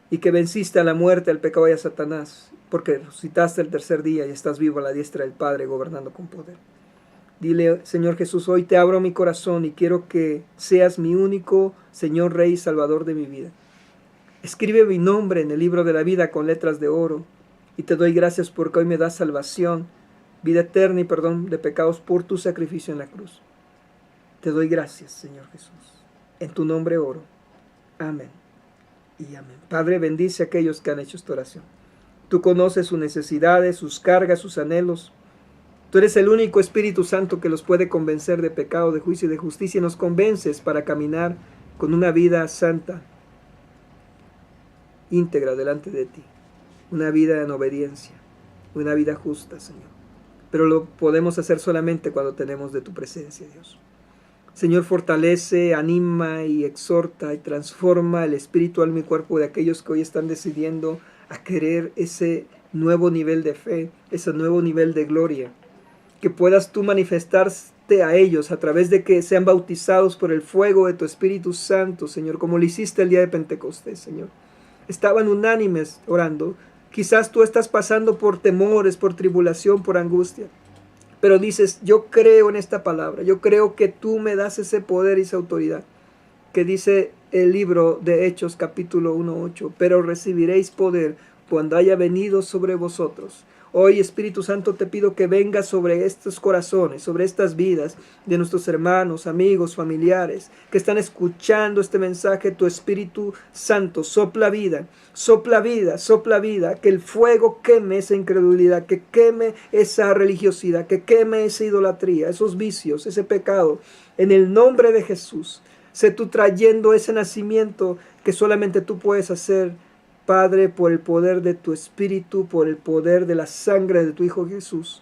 y que venciste a la muerte, al pecado y a Satanás, porque resucitaste el tercer día y estás vivo a la diestra del Padre, gobernando con poder. Dile, Señor Jesús, hoy te abro mi corazón y quiero que seas mi único Señor, Rey y Salvador de mi vida. Escribe mi nombre en el libro de la vida con letras de oro. Y te doy gracias porque hoy me das salvación, vida eterna y perdón de pecados por tu sacrificio en la cruz. Te doy gracias, Señor Jesús. En tu nombre oro. Amén y amén. Padre, bendice a aquellos que han hecho esta oración. Tú conoces sus necesidades, sus cargas, sus anhelos. Tú eres el único Espíritu Santo que los puede convencer de pecado, de juicio y de justicia. Y nos convences para caminar con una vida santa, íntegra delante de ti. Una vida en obediencia, una vida justa, Señor. Pero lo podemos hacer solamente cuando tenemos de tu presencia, Dios. Señor, fortalece, anima y exhorta y transforma el espíritu, alma y cuerpo de aquellos que hoy están decidiendo a querer ese nuevo nivel de fe, ese nuevo nivel de gloria. Que puedas tú manifestarte a ellos a través de que sean bautizados por el fuego de tu Espíritu Santo, Señor, como lo hiciste el día de Pentecostés, Señor. Estaban unánimes orando. Quizás tú estás pasando por temores, por tribulación, por angustia. Pero dices, yo creo en esta palabra. Yo creo que tú me das ese poder y esa autoridad. Que dice el libro de Hechos capítulo 1:8. Pero recibiréis poder cuando haya venido sobre vosotros. Hoy, Espíritu Santo, te pido que vengas sobre estos corazones, sobre estas vidas de nuestros hermanos, amigos, familiares que están escuchando este mensaje. Tu Espíritu Santo sopla vida, sopla vida, sopla vida. Que el fuego queme esa incredulidad, que queme esa religiosidad, que queme esa idolatría, esos vicios, ese pecado. En el nombre de Jesús, sé tú trayendo ese nacimiento que solamente tú puedes hacer, Padre, por el poder de tu Espíritu, por el poder de la sangre de tu Hijo Jesús.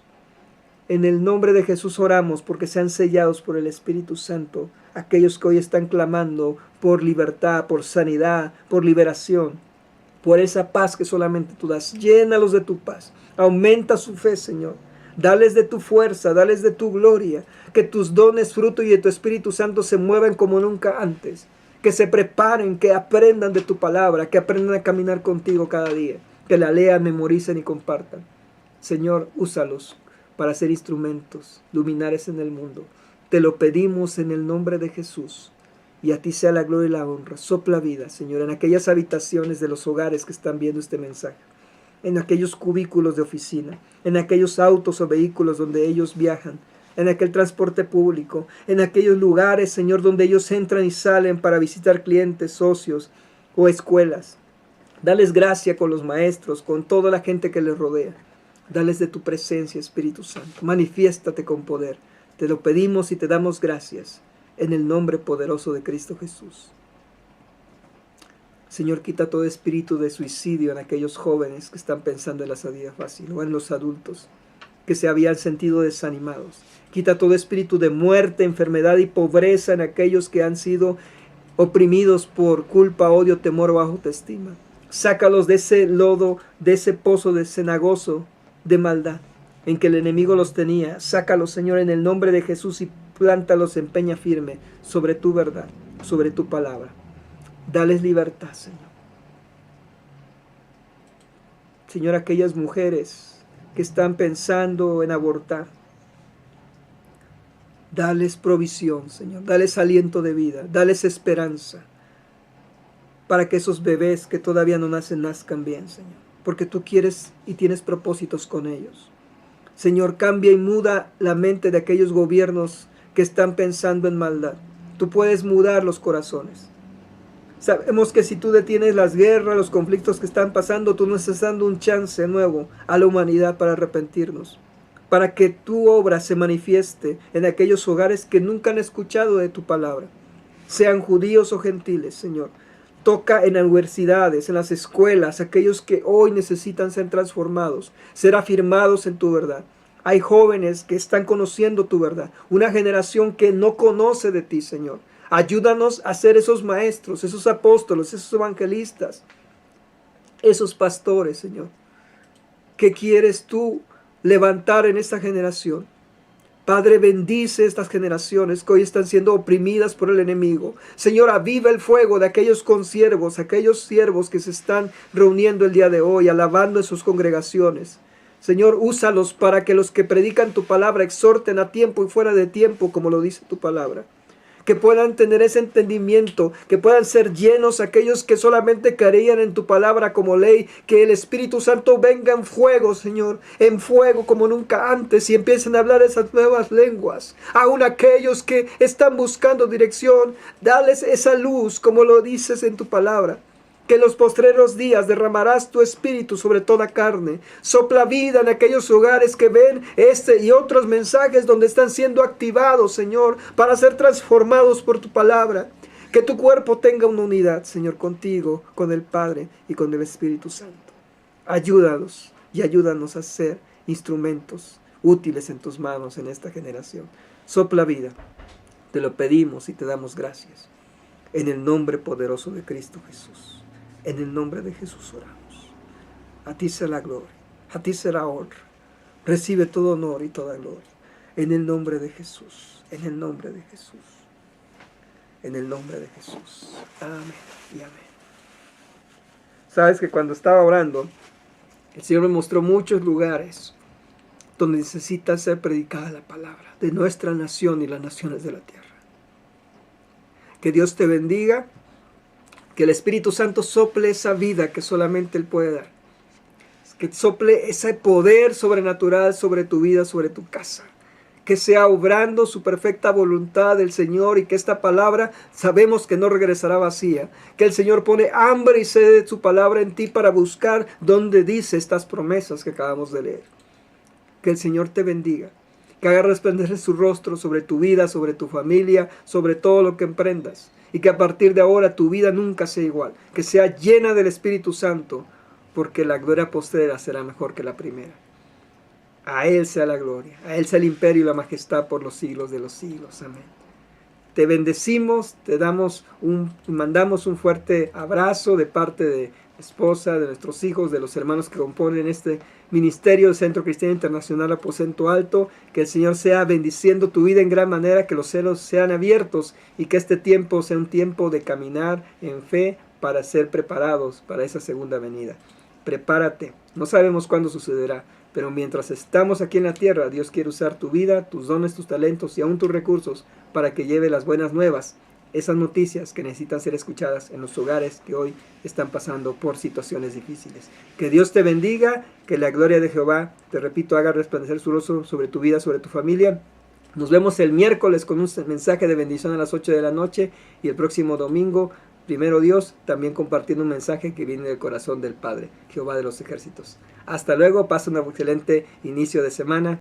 En el nombre de Jesús oramos porque sean sellados por el Espíritu Santo aquellos que hoy están clamando por libertad, por sanidad, por liberación, por esa paz que solamente tú das. Llénalos de tu paz, aumenta su fe, Señor. Dales de tu fuerza, dales de tu gloria, que tus dones, fruto y de tu Espíritu Santo se muevan como nunca antes. Que se preparen, que aprendan de tu palabra, que aprendan a caminar contigo cada día, que la lean, memoricen y compartan. Señor, úsalos para ser instrumentos, luminares en el mundo. Te lo pedimos en el nombre de Jesús. Y a ti sea la gloria y la honra. Sopla vida, Señor, en aquellas habitaciones de los hogares que están viendo este mensaje, en aquellos cubículos de oficina, en aquellos autos o vehículos donde ellos viajan, en aquel transporte público, en aquellos lugares, Señor, donde ellos entran y salen para visitar clientes, socios o escuelas. Dales gracia con los maestros, con toda la gente que les rodea. Dales de tu presencia, Espíritu Santo. Manifiéstate con poder. Te lo pedimos y te damos gracias en el nombre poderoso de Cristo Jesús. Señor, quita todo espíritu de suicidio en aquellos jóvenes que están pensando en la salida fácil, o en los adultos que se habían sentido desanimados. Quita todo espíritu de muerte, enfermedad y pobreza en aquellos que han sido oprimidos por culpa, odio, temor o baja autoestima. Sácalos de ese lodo, de ese pozo de cenagoso de maldad en que el enemigo los tenía. Sácalos, Señor, en el nombre de Jesús y plántalos en peña firme sobre tu verdad, sobre tu palabra. Dales libertad, Señor. Señor, aquellas mujeres que están pensando en abortar, dales provisión, Señor, dales aliento de vida, dales esperanza, para que esos bebés que todavía no nacen, nazcan bien, Señor, porque tú quieres y tienes propósitos con ellos. Señor, cambia y muda la mente de aquellos gobiernos que están pensando en maldad. Tú puedes mudar los corazones. Sabemos que si tú detienes las guerras, los conflictos que están pasando, tú nos estás dando un chance nuevo a la humanidad para arrepentirnos, para que tu obra se manifieste en aquellos hogares que nunca han escuchado de tu palabra, sean judíos o gentiles, Señor. Toca en las universidades, en las escuelas, aquellos que hoy necesitan ser transformados, ser afirmados en tu verdad. Hay jóvenes que están conociendo tu verdad, una generación que no conoce de ti, Señor. Ayúdanos a ser esos maestros, esos apóstoles, esos evangelistas, esos pastores, Señor. ¿Qué quieres tú levantar en esta generación? Padre, bendice estas generaciones que hoy están siendo oprimidas por el enemigo. Señor, aviva el fuego de aquellos consiervos, aquellos siervos que se están reuniendo el día de hoy, alabando en sus congregaciones. Señor, úsalos para que los que predican tu palabra exhorten a tiempo y fuera de tiempo, como lo dice tu palabra. Que puedan tener ese entendimiento, que puedan ser llenos aquellos que solamente creían en tu palabra como ley, que el Espíritu Santo venga en fuego, Señor, en fuego como nunca antes, y empiecen a hablar esas nuevas lenguas. Aún aquellos que están buscando dirección, dales esa luz como lo dices en tu palabra. Que en los postreros días derramarás tu espíritu sobre toda carne. Sopla vida en aquellos hogares que ven este y otros mensajes donde están siendo activados, Señor, para ser transformados por tu palabra. Que tu cuerpo tenga una unidad, Señor, contigo, con el Padre y con el Espíritu Santo. Ayúdanos y ayúdanos a ser instrumentos útiles en tus manos en esta generación. Sopla vida. Te lo pedimos y te damos gracias. En el nombre poderoso de Cristo Jesús. En el nombre de Jesús oramos. A ti sea la gloria, a ti será honra. Recibe todo honor y toda gloria. En el nombre de Jesús, en el nombre de Jesús. En el nombre de Jesús. Amén y amén. Sabes que cuando estaba orando, el Señor me mostró muchos lugares donde necesita ser predicada la palabra de nuestra nación y las naciones de la tierra. Que Dios te bendiga. Que el Espíritu Santo sople esa vida que solamente Él puede dar. Que sople ese poder sobrenatural sobre tu vida, sobre tu casa. Que sea obrando su perfecta voluntad del Señor y que esta palabra sabemos que no regresará vacía. Que el Señor pone hambre y sed de su palabra en ti para buscar donde dice estas promesas que acabamos de leer. Que el Señor te bendiga. Que haga resplandecer su rostro sobre tu vida, sobre tu familia, sobre todo lo que emprendas. Y que a partir de ahora tu vida nunca sea igual. Que sea llena del Espíritu Santo, porque la gloria postrera será mejor que la primera. A Él sea la gloria, a Él sea el imperio y la majestad por los siglos de los siglos. Amén. Te bendecimos, mandamos un fuerte abrazo de parte de mi esposa, de nuestros hijos, de los hermanos que componen este ministerio del Centro Cristiano Internacional Aposento Alto. Que el Señor sea bendiciendo tu vida en gran manera, que los cielos sean abiertos y que este tiempo sea un tiempo de caminar en fe para ser preparados para esa segunda venida. Prepárate, no sabemos cuándo sucederá, pero mientras estamos aquí en la tierra, Dios quiere usar tu vida, tus dones, tus talentos y aún tus recursos para que lleve las buenas nuevas, esas noticias que necesitan ser escuchadas en los hogares que hoy están pasando por situaciones difíciles. Que Dios te bendiga, que la gloria de Jehová, te repito, haga resplandecer su rostro sobre tu vida, sobre tu familia. Nos vemos el miércoles con un mensaje de bendición a las 8 de la noche y el próximo domingo, primero Dios, también compartiendo un mensaje que viene del corazón del Padre, Jehová de los ejércitos. Hasta luego, pasa un excelente inicio de semana.